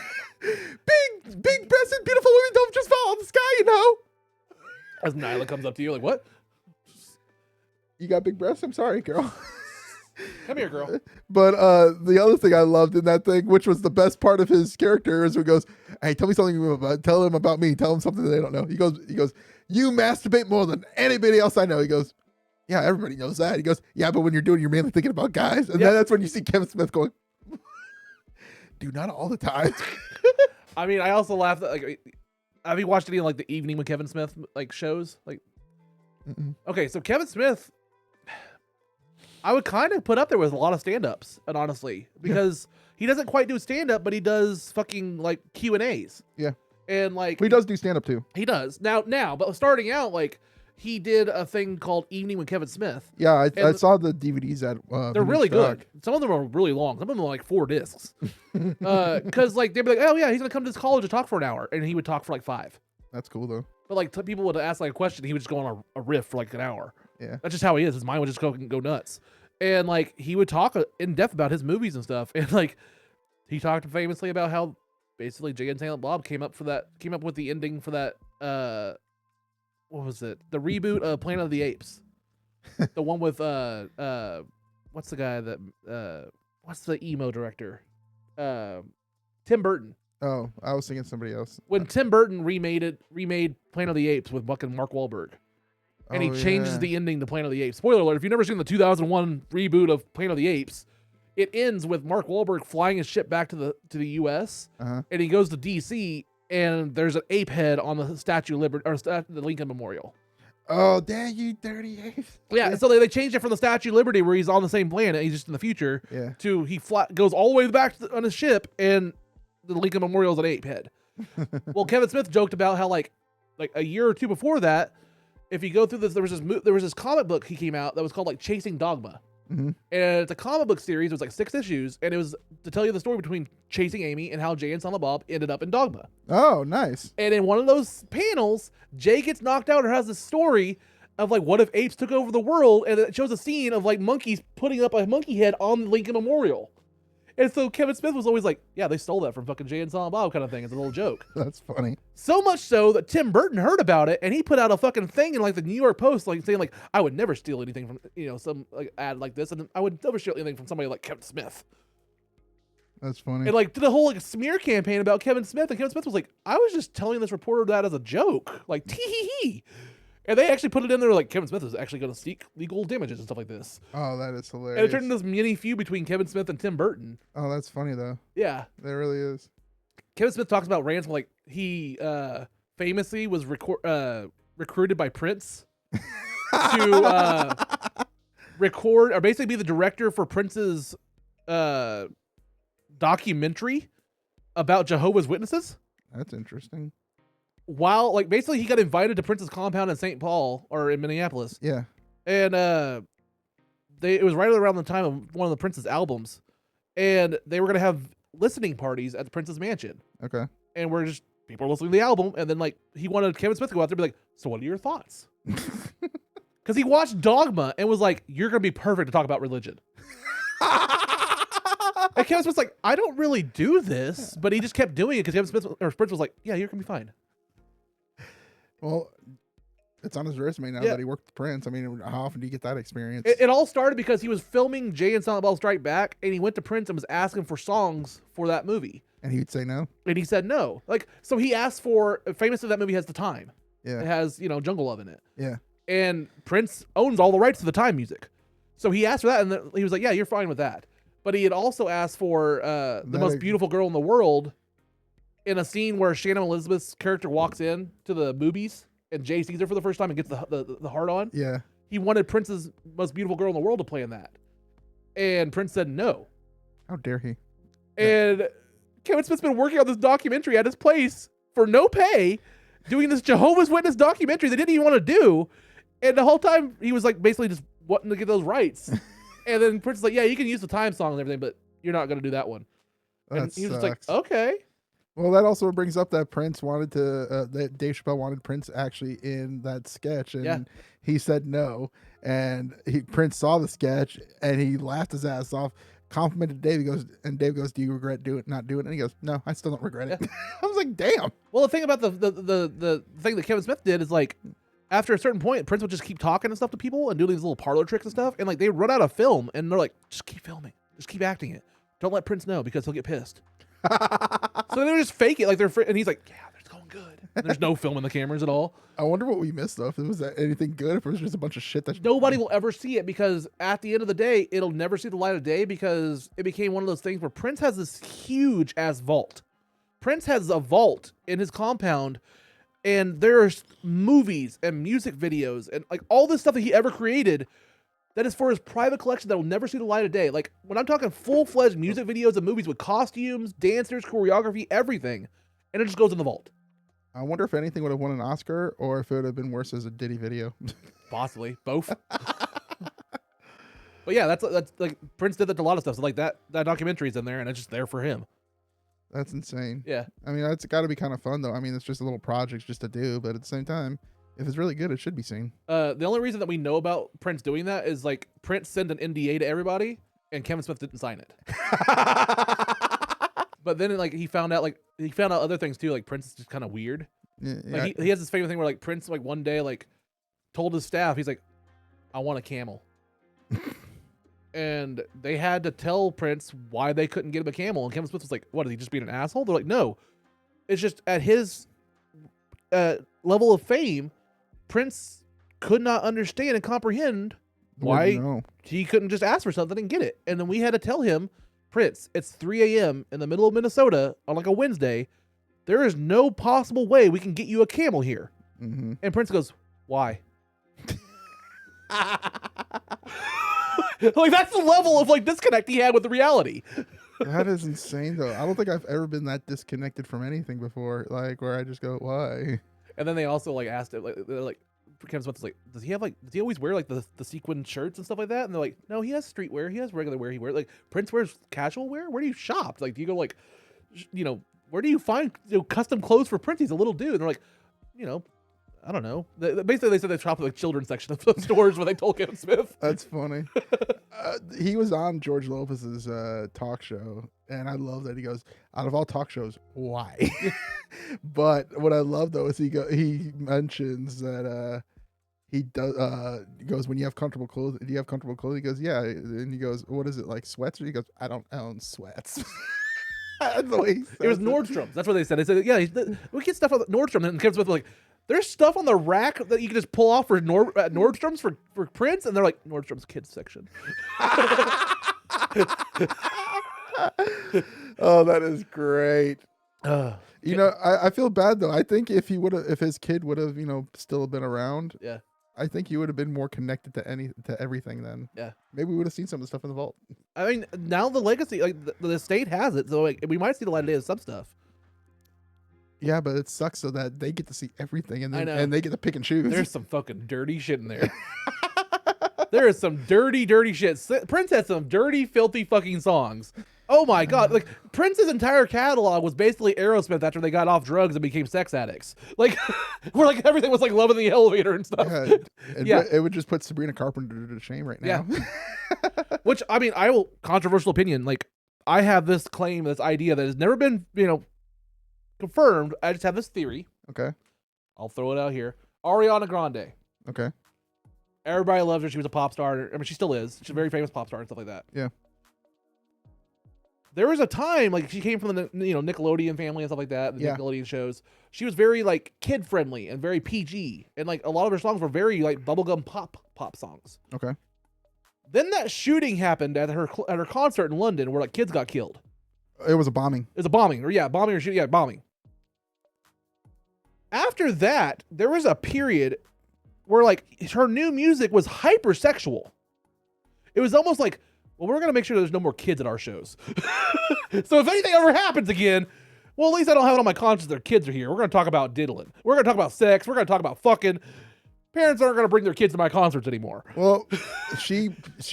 breasted, beautiful women don't just fall out the sky, you know. As Nyla comes up to you, like, what? You got big breasts? I'm sorry, girl. Come here, girl. But the other thing I loved in that thing, which was the best part of his character, is when he goes, hey, tell me something tell them about me. Tell them something that they don't know. He goes, you masturbate more than anybody else I know. He goes, yeah, everybody knows that. He goes, yeah, but when you're doing, you're mainly thinking about guys. And then that's when you see Kevin Smith going, dude, not all the time. I mean, I also laughed at, like, have you watched any of like the Evening with Kevin Smith like shows? Like, okay, so Kevin Smith, I would kind of put up there with a lot of stand-ups, and honestly, because he doesn't quite do stand-up, but he does fucking like Q&As. Yeah, and like he does do stand-up too. He does now, but starting out, like he did a thing called Evening with Kevin Smith. Yeah, I saw the DVDs at. They're really good. Some of them are really long. Some of them are like 4 discs. Because like they'd be like, oh yeah, he's gonna come to this college to talk for an hour, and he would talk for like 5. That's cool though. But like people would ask like a question, he would just go on a riff for like an hour. Yeah, that's just how he is. His mind would just go nuts, and like he would talk in depth about his movies and stuff. And like he talked famously about how basically Jay and Silent Bob came up with the ending for that. What was it? The reboot of Planet of the Apes. The one with what's the guy that what's the emo director? Tim Burton. Oh, I was thinking somebody else. When Tim Burton remade Planet of the Apes with fucking Mark Wahlberg. And he changes the ending to Planet of the Apes. Spoiler alert, if you've never seen the 2001 reboot of Planet of the Apes, it ends with Mark Wahlberg flying his ship back to the US, and he goes to DC, and there's an ape head on the Statue of Liberty, or the Lincoln Memorial. Oh, damn you, dirty ape! Yeah, so they changed it from the Statue of Liberty, where he's on the same planet, he's just in the future, to he goes all the way back on his ship, and the Lincoln Memorial is an ape head. Well, Kevin Smith joked about how like a year or two before that, if you go through this, there was this comic book he came out that was called like Chasing Dogma. And it's a comic book series. It was like 6 issues, and it was to tell you the story between Chasing Amy and how Jay and Silent Bob ended up in Dogma. Oh, nice. And in one of those panels, Jay gets knocked out or has this story of like, what if apes took over the world? And it shows a scene of like monkeys putting up a monkey head on the Lincoln Memorial. And so Kevin Smith was always like, yeah, they stole that from fucking Jay and Silent Bob kind of thing. It's a little joke. That's funny. So much so that Tim Burton heard about it, and he put out a fucking thing in like the New York Post, like saying like, I would never steal anything from, some like ad like this, and I would never steal anything from somebody like Kevin Smith. That's funny. And like did a whole like smear campaign about Kevin Smith, and Kevin Smith was like, I was just telling this reporter that as a joke, like tee hee hee. And they actually put it in there like Kevin Smith is actually going to seek legal damages and stuff like this. Oh, that is hilarious. And it turned into this mini feud between Kevin Smith and Tim Burton. Oh, that's funny though. Yeah. That really is. Kevin Smith talks about rants like he famously was recruited by Prince to record or basically be the director for Prince's documentary about Jehovah's Witnesses. That's interesting. While like basically he got invited to Prince's compound in St. Paul or in Minneapolis. Yeah. And it was right around the time of one of the Prince's albums, and they were gonna have listening parties at the Prince's mansion. Okay. And we're just people are listening to the album, and then like he wanted Kevin Smith to go out there and be like, so what are your thoughts? Because he watched Dogma and was like, you're gonna be perfect to talk about religion. And Kevin Smith's like, I don't really do this, but he just kept doing it because Kevin Smith or Prince was like, yeah, you're gonna be fine. Well, it's on his resume now that he worked with Prince. I mean, how often do you get that experience? It all started because he was filming Jay and Silent Bob Strike Back, and he went to Prince and was asking for songs for that movie. And he'd say no? And he said no. Like, so he asked for, famously that movie has The Time. Yeah. It has, Jungle Love in it. Yeah. And Prince owns all the rights to The Time music. So he asked for that, and he was like, yeah, you're fine with that. But he had also asked for The Most Beautiful Girl in the World in a scene where Shannon Elizabeth's character walks in to the movies, and Jay sees her for the first time and gets the heart on. Yeah. He wanted Prince's Most Beautiful Girl in the World to play in that. And Prince said no. How dare he? And Kevin Smith's been working on this documentary at his place for no pay, doing this Jehovah's Witness documentary they didn't even want to do. And the whole time he was like basically just wanting to get those rights. And then Prince is like, yeah, you can use the Time song and everything, but you're not going to do that one. And he was just like, okay. Well, that also brings up that Prince wanted to, that Dave Chappelle wanted Prince actually in that sketch, and he said no. And Prince saw the sketch, and he laughed his ass off, complimented Dave. Dave goes, do you regret not doing it? And he goes, no, I still don't regret it. I was like, damn. Well, the thing about the thing that Kevin Smith did is like, after a certain point, Prince would just keep talking and stuff to people and doing these little parlor tricks and stuff, and like they run out of film, and they're like, just keep filming, just keep acting it. Don't let Prince know because he'll get pissed. So they would just fake it like and he's like, yeah, it's going good. And there's no film in the cameras at all. I wonder what we missed though. If it was anything good, if it was just a bunch of shit that nobody will ever see it, because at the end of the day, it'll never see the light of day, because it became one of those things where Prince has this huge ass vault. Prince has a vault in his compound, and there's movies and music videos and like all this stuff that he ever created that is for his private collection that will never see the light of day. Like, when I'm talking full-fledged music videos and movies with costumes, dancers, choreography, everything, and it just goes in the vault. I wonder if anything would have won an Oscar, or if it would have been worse as a Diddy video. Possibly. Both. But yeah, that's like, Prince did that to a lot of stuff. So like that documentary's in there, and it's just there for him. That's insane. Yeah. I mean, that's got to be kind of fun, though. I mean, it's just a little project just to do, but at the same time, if it's really good, it should be seen. The only reason that we know about Prince doing that is like Prince sent an NDA to everybody, and Kevin Smith didn't sign it. But then like he found out other things too. Like Prince is just kind of weird. Yeah, like he has this famous thing where like Prince like one day like told his staff, he's like, I want a camel. and they had to tell Prince why they couldn't get him a camel. And Kevin Smith was like, "What, is he just being an asshole?" They're like, "No, it's just at his level of fame, Prince could not understand and comprehend why he couldn't just ask for something and get it." And then we had to tell him, "Prince, it's 3 a.m. in the middle of Minnesota on like a Wednesday. There is no possible way we can get you a camel here." Mm-hmm. And Prince goes, "Why?" Like, that's the level of like disconnect he had with the reality. That is insane, though. I don't think I've ever been that disconnected from anything before. Like, where I just go, "Why?" And then they also like asked it, like, they're like, Kevin Smith's like, does he always wear like the sequin shirts and stuff like that? And they're like, "No, he has streetwear. He has regular wear. He wears like Prince wears casual wear. Where do you shop? Like, do you go like, where do you find custom clothes for Prince? He's a little dude." And they're like, I don't know. Basically, they said they shopped at the children's section of the stores when they told Kevin Smith. That's funny. He was on George Lopez's talk show, and I love that he goes, "Out of all talk shows, why?" But what I love though is he mentions that he goes, "When you have comfortable clothes, do you have comfortable clothes?" He goes, "Yeah," and he goes, "What is it, like sweats?" Or he goes, "I don't own sweats." That's the way he says it was Nordstrom's. That's what they said. They said, "Yeah, we get stuff on Nordstrom." And Kevin Smith was like, "There's stuff on the rack that you can just pull off for Nordstrom's for Prince," and they're like, "Nordstrom's kids section." Oh, that is great. I feel bad though. I think if his kid would have, still been around, yeah, I think he would have been more connected to everything then. Yeah, maybe we would have seen some of the stuff in the vault. I mean, now the legacy, like the state has it, so like we might see the light of day of some stuff. Yeah, but it sucks so that they get to see everything, and they get to pick and choose. There's some fucking dirty shit in there. There is some dirty shit. Prince had some dirty, filthy fucking songs. Oh my god! Like, Prince's entire catalog was basically Aerosmith after they got off drugs and became sex addicts. Like, where like everything was like Love in the Elevator and stuff. Yeah, it would just put Sabrina Carpenter to shame right now. Yeah. Which, I mean, controversial opinion. Like, I have this claim, this idea that has never been, confirmed. I just have this theory. Okay. I'll throw it out here. Ariana Grande. Okay. Everybody loves her. She was a pop star. I mean, she still is. She's a very famous pop star and stuff like that. Yeah. There was a time, like, she came from the Nickelodeon family and stuff like that, the Nickelodeon shows. She was very, like, kid-friendly and very PG. And, like, a lot of her songs were very, like, bubblegum pop songs. Okay. Then that shooting happened at her concert in London where, like, kids got killed. It was a bombing. It was a bombing. Bombing or shooting. Yeah, bombing. After that, there was a period where, like, her new music was hypersexual. It was almost like, well, we're going to make sure there's no more kids at our shows. So if anything ever happens again, well, at least I don't have it on my conscience their kids are here. We're going to talk about diddling. We're going to talk about sex. We're going to talk about fucking. Parents aren't going to bring their kids to my concerts anymore. Well, she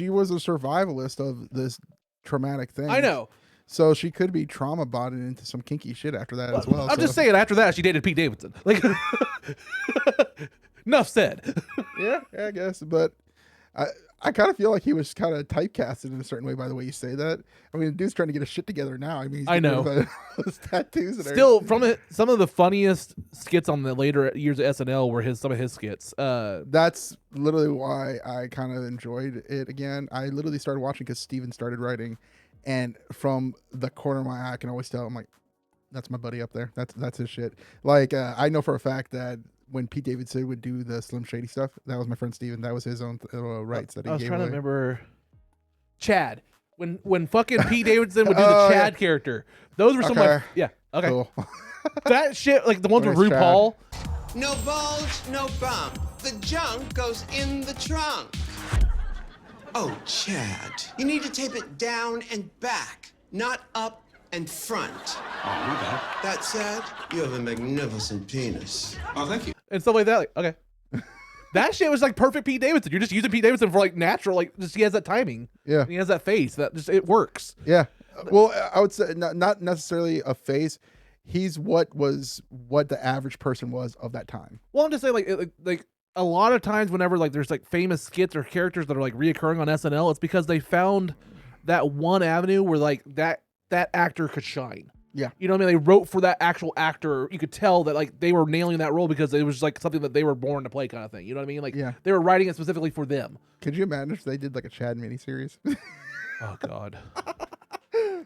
was a survivalist of this traumatic thing. I know. So she could be trauma bonded into some kinky shit after that as well. I'm just saying, after that, she dated Pete Davidson. Like, enough said. Yeah, I guess. But I kind of feel like he was kind of typecasted in a certain way by the way you say that. I mean, the dude's trying to get his shit together now. I mean, I know. His tattoos and still, some of the funniest skits on the later years of SNL were some of his skits. That's literally why I kind of enjoyed it again. I literally started watching because Steven started writing. And from the corner of my eye, I can always tell, I'm like, that's my buddy up there. That's his shit. Like, I know for a fact that when Pete Davidson would do the Slim Shady stuff, that was my friend Steven. That was his own rights that he gave away. I was trying to remember Chad. When fucking Pete Davidson would do the Chad character. Those were some like, yeah, okay. Cool. That shit, like the ones with RuPaul. Chad? No bulge, no bump. The junk goes in the trunk. Oh, Chad, you need to tape it down and back, not up and front. I'll do that. That said, you have a magnificent penis. Oh, thank you. And stuff like that. Like, okay. That shit was like perfect Pete Davidson. You're just using Pete Davidson for like natural, like just he has that timing. Yeah. He has that face. That just it works. Yeah. Well, I would say not necessarily a face. He's what the average person was of that time. Well, I'm just saying like a lot of times whenever like there's like famous skits or characters that are like reoccurring on SNL, it's because they found that one avenue where like that actor could shine. Yeah. You know what I mean? They wrote for that actual actor. You could tell that like they were nailing that role because it was like something that they were born to play kind of thing. You know what I mean? Like they were writing it specifically for them. Could you imagine if they did like a Chad miniseries? Oh God.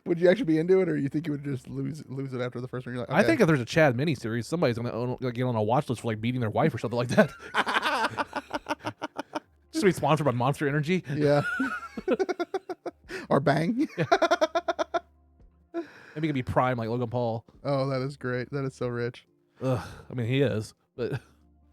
Would you actually be into it, or you think you would just lose it after the first one? You're like, okay. I think if there's a Chad miniseries, somebody's gonna get on a watch list for like beating their wife or something like that. Just be sponsored by Monster Energy. Yeah. Or Bang. Yeah. Maybe it could be Prime like Logan Paul. Oh, that is great. That is so rich. Ugh, I mean, he is, but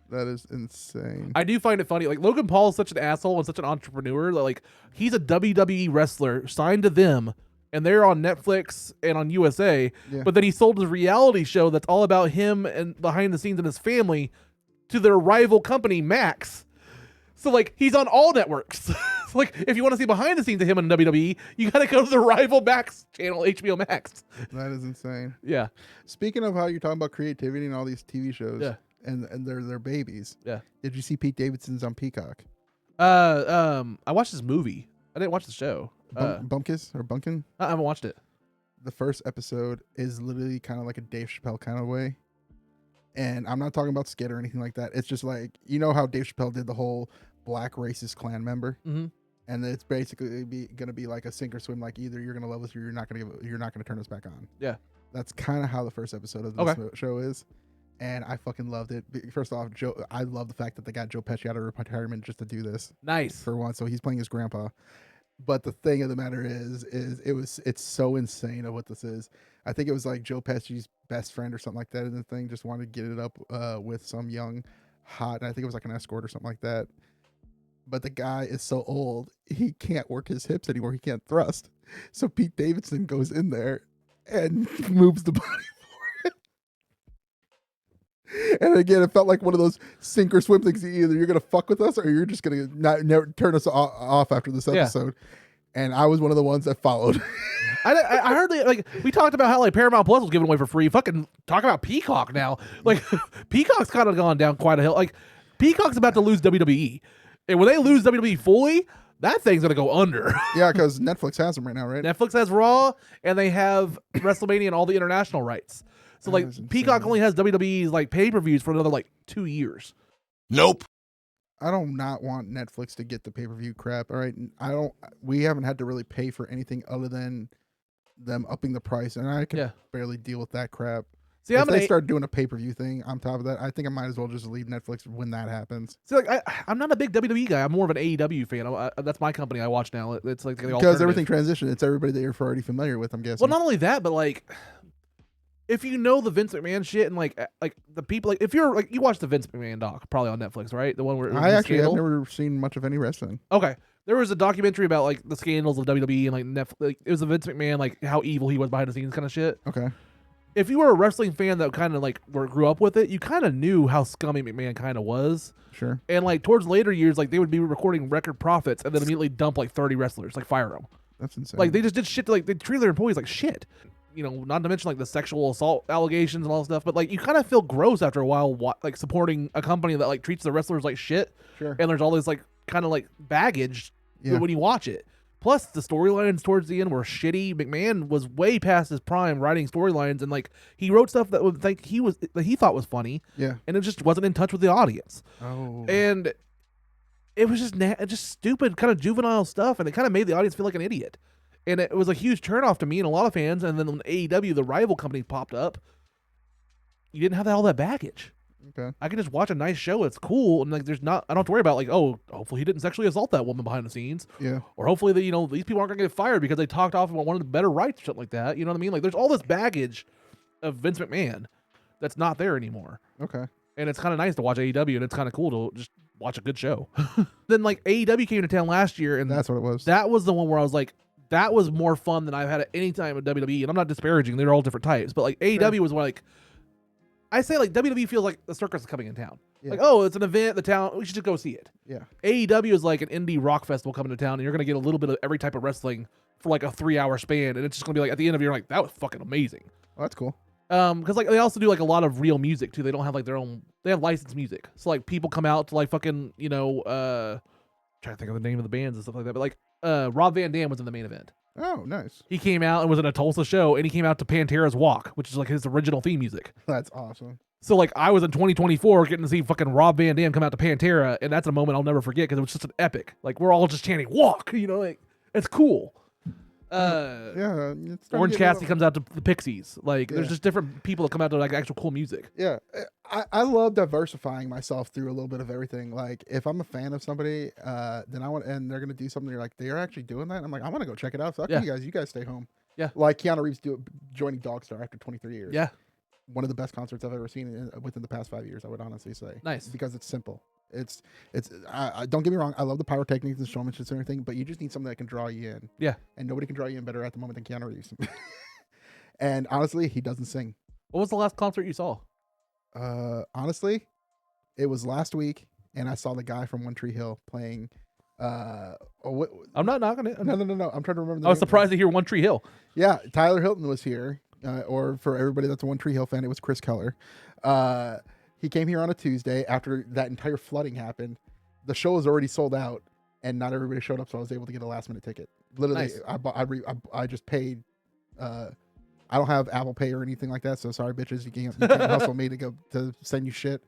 that is insane. I do find it funny. Like Logan Paul is such an asshole and such an entrepreneur. That, like he's a WWE wrestler signed to them, and they're on Netflix and on USA. Yeah. But then he sold his reality show that's all about him and behind the scenes and his family to their rival company, Max. So like he's on all networks. So, like if you want to see behind the scenes of him in WWE, you got to go to the rival Max channel, HBO Max. That is insane. Yeah. Speaking of how you're talking about creativity and all these TV shows, yeah, and they're babies. Yeah. Did you see Pete Davidson's on Peacock? I watched this movie. I didn't watch the show. Bumpkiss or Bunkin? I haven't watched it. The first episode is literally kind of like a Dave Chappelle kind of way. And I'm not talking about skit or anything like that. It's just like, you know how Dave Chappelle did the whole black racist Klan member? Mm-hmm. And it's basically gonna be like a sink or swim. Like either you're gonna love us or you're not gonna turn us back on. Yeah, that's kind of how the first episode of this show is, and I fucking loved it. First off, I love the fact that they got Joe Pesci out of retirement just to do this. Nice for once. So he's playing his grandpa. But the thing of the matter is it's so insane of what this is. I think it was like Joe Pesci's best friend or something like that in the thing. Just wanted to get it up with some young, hot. And I think it was like an escort or something like that. But the guy is so old, he can't work his hips anymore. He can't thrust. So Pete Davidson goes in there and moves the body for it. And again, it felt like one of those sink or swim things. Either you're going to fuck with us or you're just going to never turn us off after this episode. Yeah. And I was one of the ones that followed. I heard like we talked about how like Paramount Plus was given away for free. Fucking talk about Peacock now. Like Peacock's kind of gone down quite a hill. Like Peacock's about to lose WWE. And when they lose WWE fully, that thing's going to go under. Yeah, because Netflix has them right now, right? Netflix has Raw, and they have WrestleMania and all the international rights. So, like, Peacock only has WWE's, like, pay-per-views for another, like, 2 years. Nope. I don't not want Netflix to get the pay-per-view crap, all right? We haven't had to really pay for anything other than them upping the price, and I can barely deal with that crap. See, if they start doing a pay-per-view thing on top of that, I think I might as well just leave Netflix when that happens. See, like I'm not a big WWE guy. I'm more of an AEW fan. That's my company I watch now. It's like because everything transitioned. It's everybody that you're already familiar with, I'm guessing. Well, not only that, but like if you know the Vince McMahon shit and like the people, like if you're like you watch the Vince McMahon doc probably on Netflix, right? The one where I actually have never seen much of any wrestling. Okay. There was a documentary about like the scandals of WWE and like Netflix. Like, it was a Vince McMahon, like how evil he was behind the scenes kind of shit. Okay. If you were a wrestling fan that kind of like grew up with it, you kind of knew how scummy McMahon kind of was. Sure. And like towards later years, like they would be recording record profits and then immediately dump like 30 wrestlers, like fire them. That's insane. Like they just did shit to, like they treated their employees like shit. You know, not to mention like the sexual assault allegations and all that stuff. But like you kind of feel gross after a while, like supporting a company that like treats the wrestlers like shit. Sure. And there's all this like kind of like baggage when you watch it. Plus, the storylines towards the end were shitty. McMahon was way past his prime writing storylines, and like he wrote stuff that would think that he thought was funny. Yeah, and it just wasn't in touch with the audience. Oh, and it was just stupid, kind of juvenile stuff, and it kind of made the audience feel like an idiot. And it was a huge turnoff to me and a lot of fans. And then when AEW, the rival company, popped up, you didn't have all that baggage. Okay, I can just watch a nice show. It's cool, and like I don't have to worry about like, oh, hopefully he didn't sexually assault that woman behind the scenes. Yeah, or hopefully that these people aren't gonna get fired because they talked off about one of the better rights, or something like that. You know what I mean? Like there's all this baggage of Vince McMahon that's not there anymore. Okay, and it's kind of nice to watch AEW, and it's kind of cool to just watch a good show. Then like AEW came to town last year, and that's what it was. That was the one where I was like, that was more fun than I've had at any time at WWE. And I'm not disparaging; they're all different types, but like AEW was like. I say like WWE feels like the circus is coming in town. Yeah. Like, oh, it's an event, the town, we should just go see it. Yeah. AEW is like an indie rock festival coming to town, and you're gonna get a little bit of every type of wrestling for like a 3-hour span, and it's just gonna be like at the end of it, you're like, that was fucking amazing. Well, that's cool. Because like they also do like a lot of real music too. They don't have like their own. They have licensed music, so like people come out to like fucking trying to think of the name of the bands and stuff like that. But like Rob Van Dam was in the main event. Oh, nice. He came out and was in a Tulsa show, and he came out to Pantera's Walk, which is like his original theme music. That's awesome. So like I was in 2024 getting to see fucking Rob Van Dam come out to Pantera, and that's a moment I'll never forget because it was just an epic. Like we're all just chanting "Walk," you know, like it's cool. Yeah, Orange Cassidy comes out to the Pixies. Like there's just different people that come out to like actual cool music. Yeah, I love diversifying myself through a little bit of everything. Like if I'm a fan of somebody, then I want, and they're gonna do something. You're like, they're actually doing that. I'm like, I want to go check it out. So you guys stay home. Yeah, like Keanu Reeves joining Dogstar after 23 years. Yeah. One of the best concerts I've ever seen within the past 5 years, I would honestly say. Nice. Because it's simple. It's don't get me wrong, I love the pyrotechnics and showmanship and everything, but you just need something that can draw you in. Yeah. And nobody can draw you in better at the moment than Keanu Reeves. And honestly, he doesn't sing. What was the last concert you saw? Honestly, it was last week, and I saw the guy from One Tree Hill playing. I'm not knocking it. No. I'm trying to remember. I was surprised to hear One Tree Hill. Yeah, Tyler Hilton was here. Or for everybody that's a One Tree Hill fan, it was Chris Keller. He came here on a Tuesday after that entire flooding happened. The show was already sold out, and not everybody showed up, so I was able to get a last minute ticket. Literally, nice. I just paid. I don't have Apple Pay or anything like that, so sorry, bitches, you can't hustle me to go to send you shit.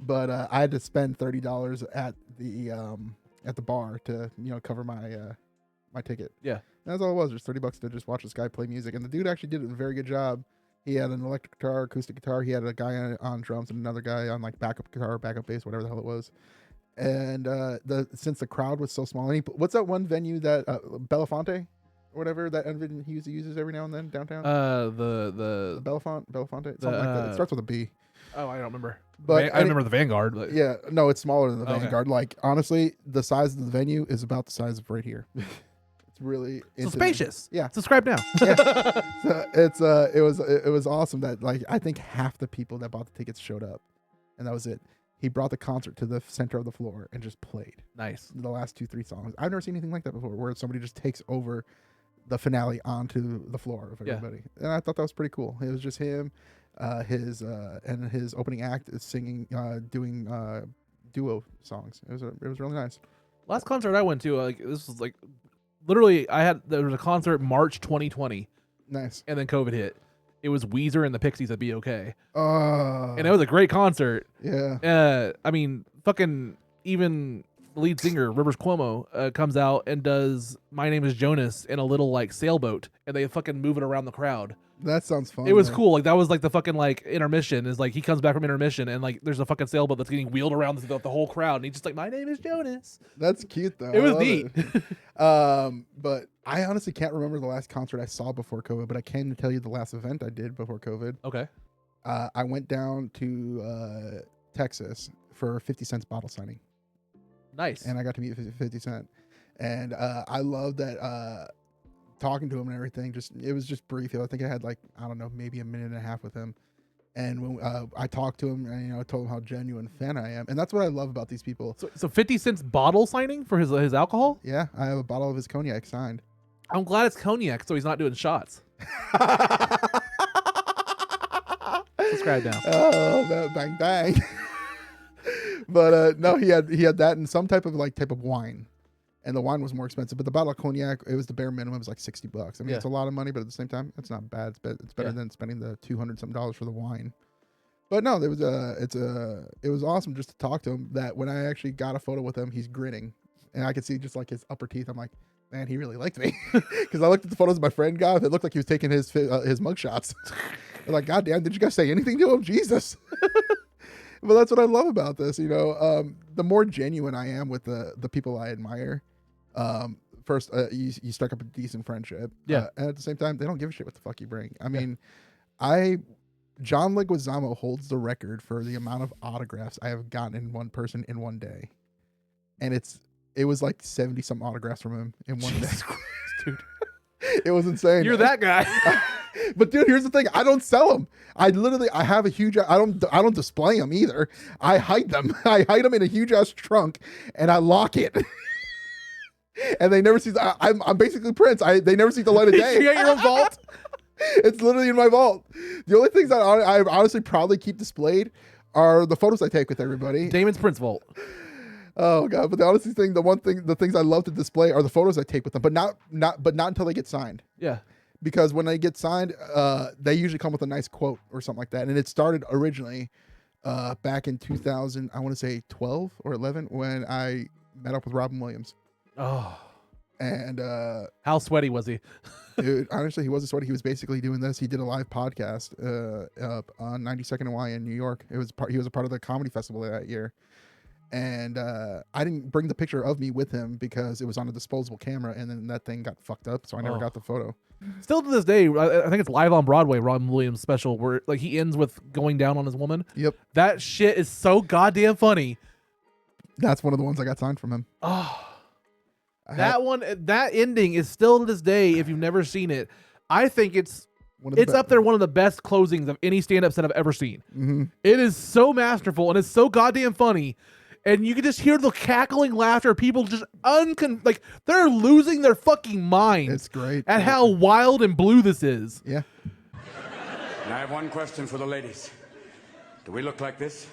But I had to spend $30 at the bar to cover my ticket. Yeah. That's all it was, just $30 to just watch this guy play music. And the dude actually did a very good job. He had an electric guitar, acoustic guitar. He had a guy on drums and another guy on like backup guitar, backup bass, whatever the hell it was. And since the crowd was so small, what's that one venue that Belafonte, or whatever that he uses every now and then downtown? The Belafonte, something like that. It starts with a B. Oh, I don't remember. But I remember the Vanguard. But... Yeah, no, it's smaller than the Okay. Vanguard. Like honestly, the size of the venue is about the size of right here. It's really spacious. Yeah. Subscribe now. Yeah. So it was awesome that like I think half the people that bought the tickets showed up, and that was it. He brought the concert to the center of the floor and just played. Nice. The last 2-3 songs. I've never seen anything like that before, where somebody just takes over the finale onto the floor of everybody. Yeah. And I thought that was pretty cool. It was just him, his opening act is singing, doing duo songs. It was really nice. Last concert I went to, like this was like literally there was a concert March 2020. Nice. And then COVID hit. It was Weezer and the Pixies at BOK. And it was a great concert. Yeah. I mean, fucking even the lead singer, Rivers Cuomo, comes out and does My Name is Jonas in a little like sailboat, and they fucking move it around the crowd. That sounds fun. It was cool. Like that was like the fucking like intermission is like he comes back from intermission and like there's a fucking sailboat that's getting wheeled around the whole crowd and he's just like, my name is Jonas. That's cute though. It was neat. But I honestly can't remember the last concert I saw before COVID, but I can tell you the last event I did before COVID. Okay. I went down to Texas for 50 Cent's bottle signing. Nice. And I got to meet 50 Cent. And I love that talking to him and everything. It was just brief. I think I had like, I don't know, maybe a minute and a half with him. And when I talked to him and I told him how genuine fan I am. And that's what I love about these people. So 50 Cent's bottle signing for his alcohol? Yeah, I have a bottle of his cognac signed. I'm glad it's cognac so he's not doing shots. Subscribe now. Oh, bang bang. But no, he had that and some type of wine. And the wine was more expensive, but the bottle of cognac, it was the bare minimum. It was like $60. I mean, it's a lot of money, but at the same time, it's not bad. It's better than spending the $200 something for the wine. But no, it was awesome just to talk to him. That when I actually got a photo with him, he's grinning, and I could see just like his upper teeth. I'm like, man, he really liked me, because I looked at the photos my friend got. It looked like he was taking his mug shots. I'm like, God damn, did you guys say anything to him? Jesus. But that's what I love about this. The more genuine I am with the people I admire. First, you strike up a decent friendship. Yeah. And at the same time, they don't give a shit what the fuck you bring. I mean, John Leguizamo holds the record for the amount of autographs I have gotten in one person in one day. And it was like 70 some autographs from him in one day. Christ, dude. It was insane. You're that guy. But dude, here's the thing. I don't sell them. I have a huge, I don't display them either. I hide them. I hide them in a huge ass trunk and I lock it. And they never see. I'm basically Prince. They never see the light of day. You got your own vault? It's literally in my vault. The only things that I honestly probably keep displayed are the photos I take with everybody. Damon's Prince vault. Oh god! But the honestly thing, the things I love to display are the photos I take with them, but not until they get signed. Yeah. Because when they get signed, they usually come with a nice quote or something like that. And it started originally back in 2000, I want to say 12 or 11, when I met up with Robin Williams. Oh. And how sweaty was he? Dude, honestly, he wasn't sweaty. He was basically doing this. He did a live podcast on 92nd and Y in New York. He was a part of the comedy festival that year. And I didn't bring the picture of me with him because it was on a disposable camera, and then that thing got fucked up, so I never got the photo. Still to this day, I think it's live on Broadway, Robin Williams special, where like he ends with going down on his woman. Yep. That shit is so goddamn funny. That's one of the ones I got signed from him. Oh. That ending is still to this day, if you've never seen it, I think it's up there, one of the best closings of any stand-up set I've ever seen. Mm-hmm. It is so masterful and it's so goddamn funny. And you can just hear the cackling laughter. People just like they're losing their fucking minds. It's great. At how wild and blue this is. Yeah. And I have one question for the ladies. Do we look like this?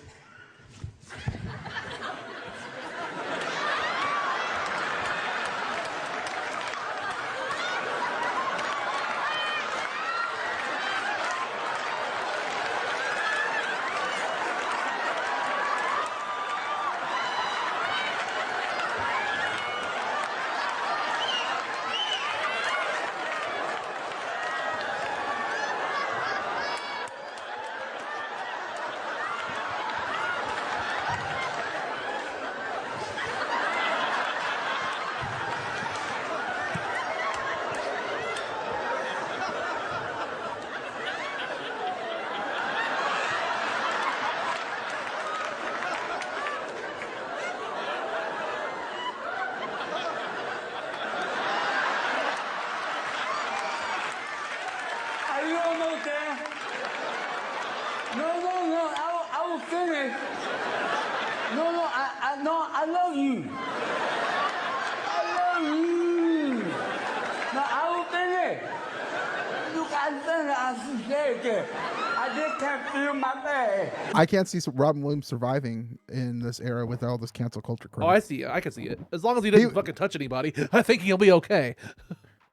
I love you. I love you. No, I will finish. You got finish. I just can't feel my bag. I can't see Robin Williams surviving in this era with all this cancel culture crap. Oh, I see it. I can see it. As long as he doesn't fucking touch anybody, I think he'll be okay.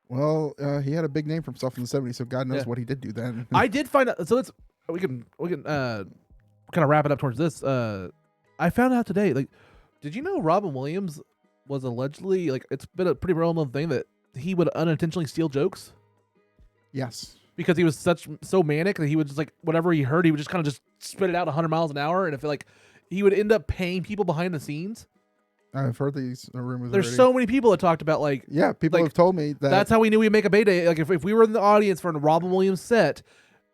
Well, he had a big name for himself in the 70s, so God knows what he did do then. I did find out. So we can kind of wrap it up towards this. I found out today, like, did you know Robin Williams was allegedly, like, it's been a pretty well-known thing that he would unintentionally steal jokes? Yes. Because he was so manic that he would just, like, whatever he heard, he would just kind of just spit it out 100 miles an hour, and if like he would end up paying people behind the scenes. I've heard these rumors. There's already. so many people that talked about, like, yeah, people have told me that. That's how we knew we'd make a payday. Like, if we were in the audience for a Robin Williams set,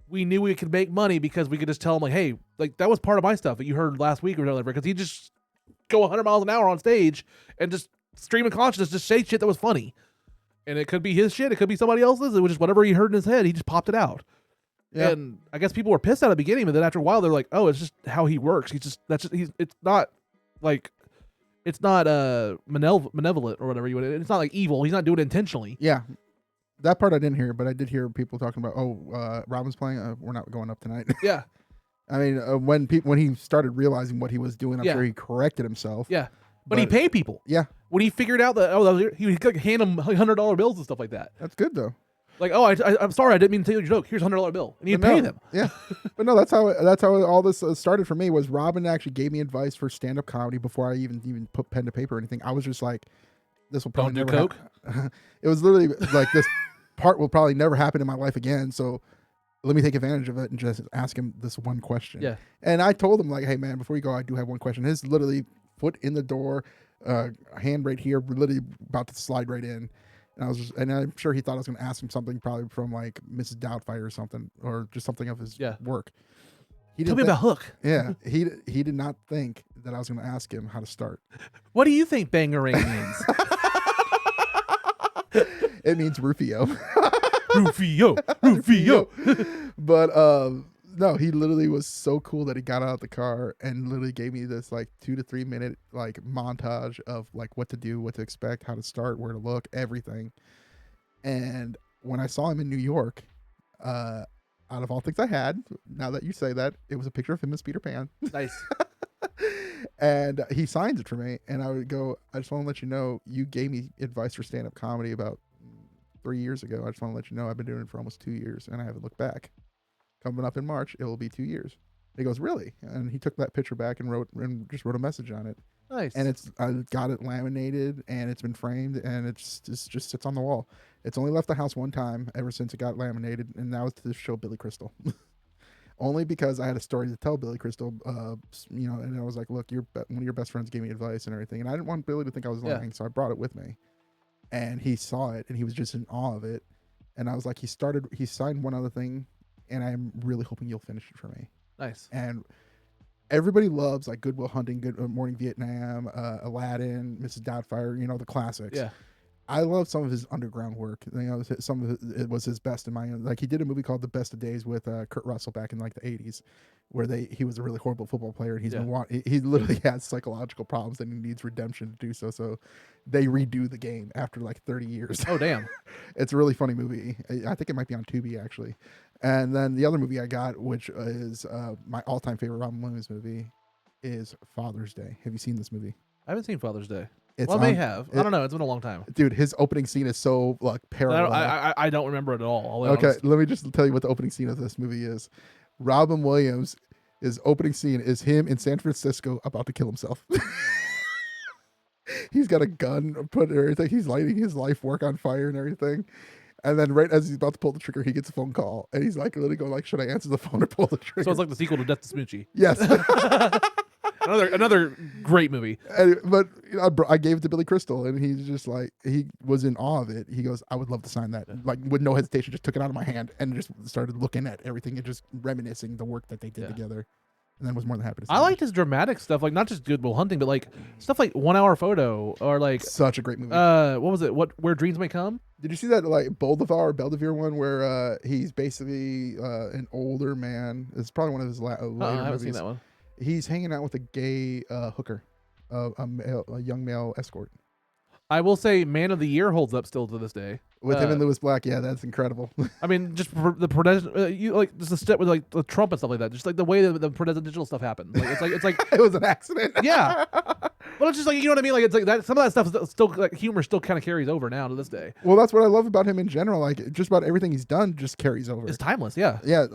we knew we could make money because we could just tell him, like, hey, like, that was part of my stuff that you heard last week or whatever. Because he'd just go 100 miles an hour on stage and just stream of consciousness, just say shit that was funny. And it could be his shit. It could be somebody else's. It was just whatever he heard in his head. He just popped it out. Yeah. And I guess people were pissed at the beginning, but then after a while, they're like, oh, it's just how he works. It's not malevolent or whatever you would. It's not like evil. He's not doing it intentionally. Yeah. That part I didn't hear, but I did hear people talking about, Robin's playing. We're not going up tonight. Yeah. I mean, when he started realizing what he was doing, I'm sure he corrected himself. Yeah. But he paid people. Yeah. When he figured out that, he would like hand them $100 bills and stuff like that. That's good though. Like, oh, I'm sorry, I didn't mean to tell you a joke. Here's $100 bill, and you pay them. Yeah, but no, that's how all this started for me. Was Robin actually gave me advice for stand up comedy before I even put pen to paper or anything. I was just like, this will probably never never happen. It was literally like, this part will probably never happen in my life again. So let me take advantage of it and just ask him this one question. Yeah. And I told him, like, hey man, before you go, I do have one question. His literally foot in the door, hand right here, literally about to slide right in. And I'm sure he thought I was going to ask him something probably from like Mrs. Doubtfire or something, or just something of his work. Tell me about Hook. Yeah, he did not think that I was going to ask him how to start. What do you think Bangarang means? It means Rufio. Rufio. But no, he literally was so cool that he got out of the car and literally gave me this like 2 to 3 minute like montage of like what to do, what to expect, how to start, where to look, everything. And when I saw him in New York, out of all things I had, now that you say that, it was a picture of him as Peter Pan. Nice. And he signs it for me, and I would go, I just want to let you know, you gave me advice for stand-up comedy about 3 years ago. I just want to let you know I've been doing it for almost 2 years, and I haven't looked back. Coming up in March, it will be 2 years. He goes, really? And he took that picture back and just wrote a message on it. Nice. And I got it laminated, and it's been framed, and it just sits on the wall. It's only left the house one time ever since it got laminated, and now it's to show Billy Crystal. Only because I had a story to tell Billy Crystal, and I was like, look, one of your best friends gave me advice and everything, and I didn't want Billy to think I was lying, so I brought it with me. And he saw it, and he was just in awe of it. And I was like, he signed one other thing, and I'm really hoping you'll finish it for me. Nice. And everybody loves like Good Will Hunting, Good Morning Vietnam, Aladdin, Mrs. Doubtfire, the classics. Yeah. I love some of his underground work. Some of it was his best in my own. Like he did a movie called The Best of Days with Kurt Russell back in like the 80s, where he was a really horrible football player, and he literally has psychological problems and he needs redemption to do so. So they redo the game after like 30 years. Oh damn! It's a really funny movie. I think it might be on Tubi actually. And then the other movie I got, which is my all-time favorite Robin Williams movie, is Father's Day. Have you seen this movie? I haven't seen Father's Day. It's I may have. I don't know. It's been a long time. Dude, his opening scene is so like parallel. I don't remember it at all. Okay, let me just tell you what the opening scene of this movie is. Robin Williams, his opening scene is him in San Francisco about to kill himself. He's got a gun, put everything. He's lighting his life work on fire and everything. And then right as he's about to pull the trigger, he gets a phone call, and he's like literally going like, "Should I answer the phone or pull the trigger?" So it's like the sequel to Death to Smoochie. Yes. Another great movie. But I gave it to Billy Crystal, and he's just like, he was in awe of it. He goes, "I would love to sign that." Like with no hesitation, just took it out of my hand and just started looking at everything and just reminiscing the work that they did together. And then was more than happy to sign I liked his dramatic stuff, like not just Good Will Hunting, but like stuff like 1 Hour Photo or like such a great movie. What was it? Where Dreams May Come? Did you see that like Belvedere one where he's basically an older man? It's probably one of his later movies. I haven't seen that one. He's hanging out with a gay hooker, a young male escort. I will say, Man of the Year holds up still to this day. With him and Louis Black, yeah, that's incredible. I mean, just the just the step with like the Trump and stuff like that. Just like the way that the presidential stuff happened. Like it's like it was an accident. Yeah, but it's just like, you know what I mean. Like it's like that. Some of that stuff is still like humor still kind of carries over now to this day. Well, that's what I love about him in general. Like just about everything he's done just carries over. It's timeless. Yeah. Yeah.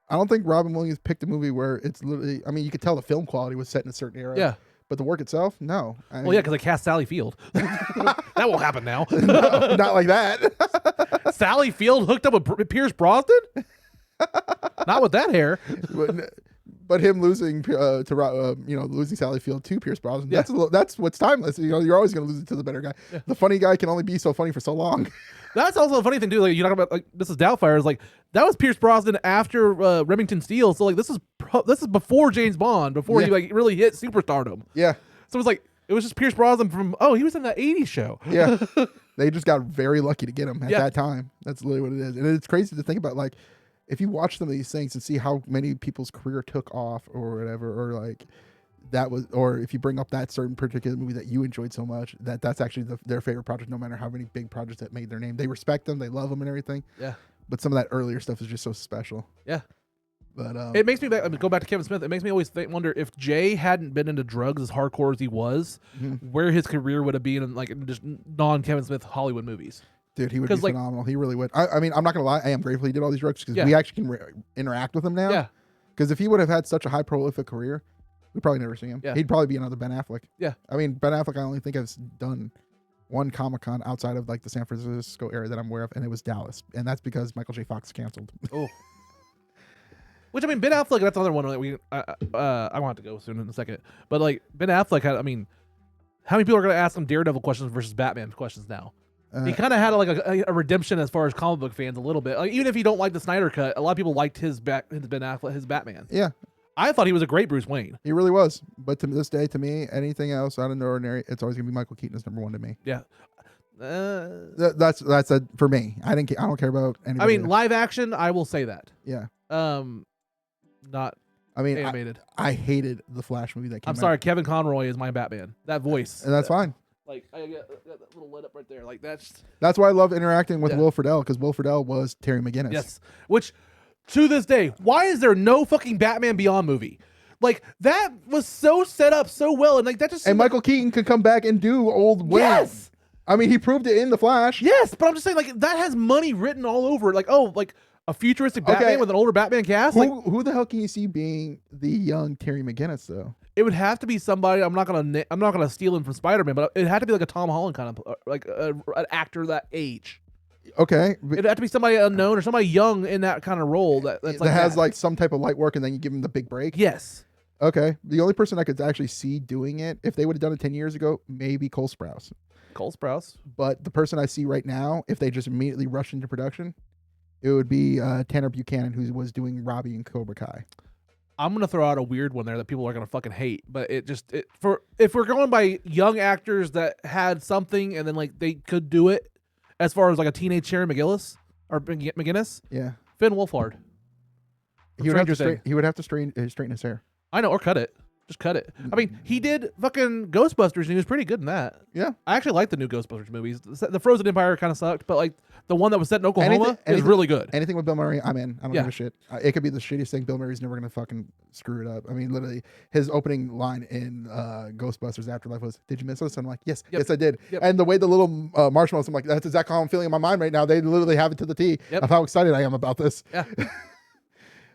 I don't think Robin Williams picked a movie where it's literally. I mean, you could tell the film quality was set in a certain era. Yeah. But the work itself, no. Well, yeah, because I cast Sally Field. That won't happen now. No, not like that. Sally Field hooked up with Pierce Brosnan? Not with that hair. But him losing losing Sally Field to Pierce Brosnan, that's what's timeless. You're always going to lose it to the better guy. Yeah. The funny guy can only be so funny for so long. That's also a funny thing too. Like you talk about like Mrs. Doubtfire is like that was Pierce Brosnan after Remington Steele. So like this is before James Bond, before he like really hit superstardom. Yeah. So it was just Pierce Brosnan from he was in that 80s show. Yeah. They just got very lucky to get him at that time. That's literally what it is. And it's crazy to think about, like, if you watch some of these things and see how many people's career took off or whatever, or like that was, or if you bring up that certain particular movie that you enjoyed so much, that's actually their favorite project, no matter how many big projects that made their name. They respect them, they love them and everything. Yeah. But some of that earlier stuff is just so special. Yeah. But it makes me go back to Kevin Smith. It makes me always wonder if Jay hadn't been into drugs as hardcore as he was, where his career would have been in like just non-Kevin Smith Hollywood movies. Dude, he would be phenomenal. He really would. I mean, I'm not gonna lie. I am grateful he did all these drugs because we actually can interact with him now. Yeah. Because if he would have had such a high prolific career, we'd probably never see him. Yeah. He'd probably be another Ben Affleck. Yeah. I mean, Ben Affleck, I only think I've done one Comic-Con outside of like the San Francisco area that I'm aware of, and it was Dallas, and that's because Michael J. Fox canceled. Oh. Which, I mean, Ben Affleck, that's another one that I want to go soon in a second. But, like, Ben Affleck had, I mean, how many people are going to ask him Daredevil questions versus Batman questions now? He kind of had, like, a redemption as far as comic book fans a little bit. Like, even if you don't like the Snyder Cut, a lot of people liked his Ben Affleck, his Batman. Yeah. I thought he was a great Bruce Wayne. He really was. But to this day, to me, anything else out of the ordinary, it's always going to be Michael Keaton as number one to me. Yeah. That's for me. I don't care about anybody. I mean, live action, I will say that. Yeah. Not animated. I hated the Flash movie that came out. I'm sorry, Kevin Conroy is my Batman. That voice. And that's fine. Like, I got that little lit up right there. Like, that's why I love interacting with Will Friedle, because Will Friedle was Terry McGinnis. Yes. Which, to this day, why is there no fucking Batman Beyond movie? Like that was so set up so well, and like that just And Michael Keaton could come back and do old Wayne. Yes. I mean, he proved it in The Flash. Yes, but I'm just saying, like that has money written all over it. Like, oh, like a futuristic Batman with an older Batman cast. Who the hell can you see being the young Terry McGinnis though? It would have to be somebody. I'm not gonna steal him from Spider-Man, but it had to be like a Tom Holland kind of like an actor that age. Okay, It'd have to be somebody unknown or somebody young in that kind of role that has like some type of light work, and then you give him the big break. Yes. Okay. The only person I could actually see doing it, if they would have done it 10 years ago, maybe Cole Sprouse. Cole Sprouse. But the person I see right now, if they just immediately rush into production, it would be Tanner Buchanan, who was doing Robbie in Cobra Kai. I'm gonna throw out a weird one there that people are gonna fucking hate, but if we're going by young actors that had something and then like they could do it, as far as like a teenage Sharon McGinnis or McGinnis, yeah, Finn Wolfhard. He would have to straighten his hair. I know, or cut it. Just cut it. I mean, he did fucking Ghostbusters, and he was pretty good in that. Yeah. I actually like the new Ghostbusters movies. The Frozen Empire kind of sucked, but like the one that was set in Oklahoma is really good. Anything with Bill Murray, I'm in. I don't give a shit. It could be the shittiest thing. Bill Murray's never going to fucking screw it up. I mean, literally, his opening line in Ghostbusters Afterlife was, "Did you miss us?" I'm like, yes, yes, I did. Yep. And the way the little marshmallows, I'm like, that's exactly how I'm feeling in my mind right now. They literally have it to the T of how excited I am about this. Yeah.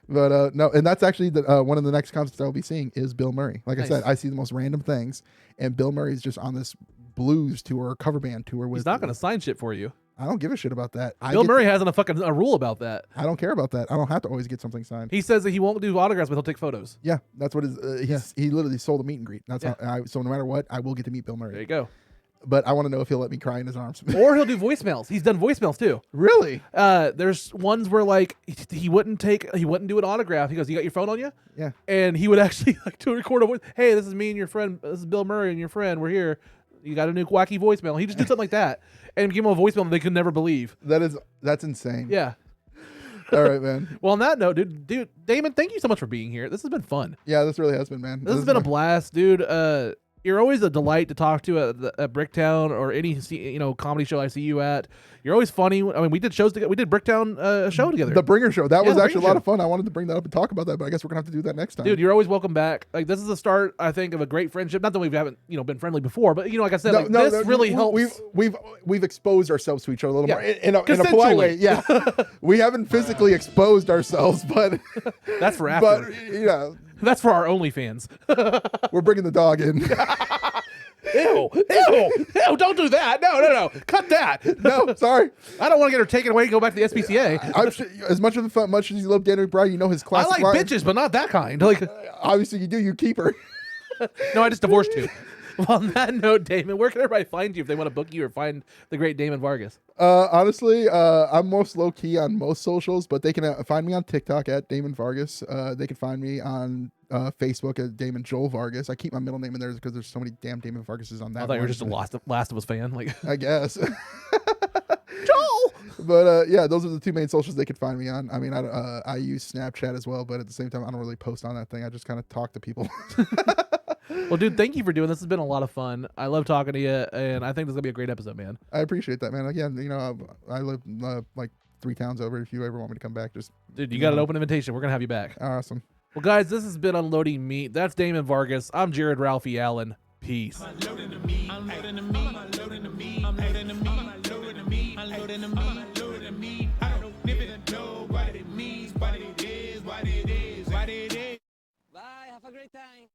But no, and that's actually one of the next concerts I'll be seeing is Bill Murray. Like Nice. I said, I see the most random things, and Bill Murray's just on this blues tour, cover band tour. He's not going to sign shit for you. I don't give a shit about that. Bill Murray has a rule about that. I don't care about that. I don't have to always get something signed. He says that he won't do autographs, but he'll take photos. Yeah, that's what he literally sold a meet and greet. That's how. So no matter what, I will get to meet Bill Murray. There you go. But I want to know if he'll let me cry in his arms. Or he'll do voicemails. He's done voicemails too. Really? There's ones where like he wouldn't do an autograph. He goes, "You got your phone on you?" Yeah. And he would actually like to record a voice. "Hey, this is me and your friend. This is Bill Murray and your friend. We're here. You got a new wacky voicemail." He just did something like that and give him a voicemail that they could never believe. That's insane. Yeah. All right, man. Well, on that note, dude, Damon, thank you so much for being here. This has been fun. Yeah, this really has been, man. This has been a blast, dude. You're always a delight to talk to at Bricktown or any comedy show I see you at. You're always funny. I mean, we did shows together. We did Bricktown show together. The Bringer Show. That was actually a lot of fun. I wanted to bring that up and talk about that, but I guess we're gonna have to do that next time. Dude, you're always welcome back. Like this is the start, I think, of a great friendship. Not that we haven't been friendly before, but like I said, this really helps. We've exposed ourselves to each other a little more in a polite way. Yeah, we haven't physically exposed ourselves, but that's for after. But that's for our OnlyFans. We're bringing the dog in. Ew, don't do that. No. Cut that. No, sorry. I don't want to get her taken away and go back to the SPCA. I'm sure, as much as you love Danny McBride, his classic I like bitches, but not that kind. Like, obviously you do. You keep her. No, I just divorced two. Well, on that note, Damon, where can everybody find you if they want to book you or find the great Damon Vargas? Honestly, I'm most low key on most socials, but they can find me on TikTok at Damon Vargas. They can find me on Facebook at Damon Joel Vargas. I keep my middle name in there because there's so many damn Damon Vargases on that. I thought you were just a Last of Us fan. Like, I guess. Joel! But yeah, those are the two main socials they could find me on. I mean, I use Snapchat as well, but at the same time, I don't really post on that thing. I just kind of talk to people. Well, dude, thank you for doing this. It's been a lot of fun. I love talking to you, and I think this is going to be a great episode, man. I appreciate that, man. Again, I live like 3 towns over. If you ever want me to come back, just... Dude, you got an open invitation. We're going to have you back. Awesome. Well, guys, this has been Unloading Meat. That's Damon Vargas. I'm Jared Ralphie Allen. Peace. Unloading the meat. Unloading the meat. Unloading the meat. Unloading the meat. Unloading the meat. Unloading the meat. Unloading the meat. I don't even know what it means, what it is, what it is, what it is. Bye. Have a great time.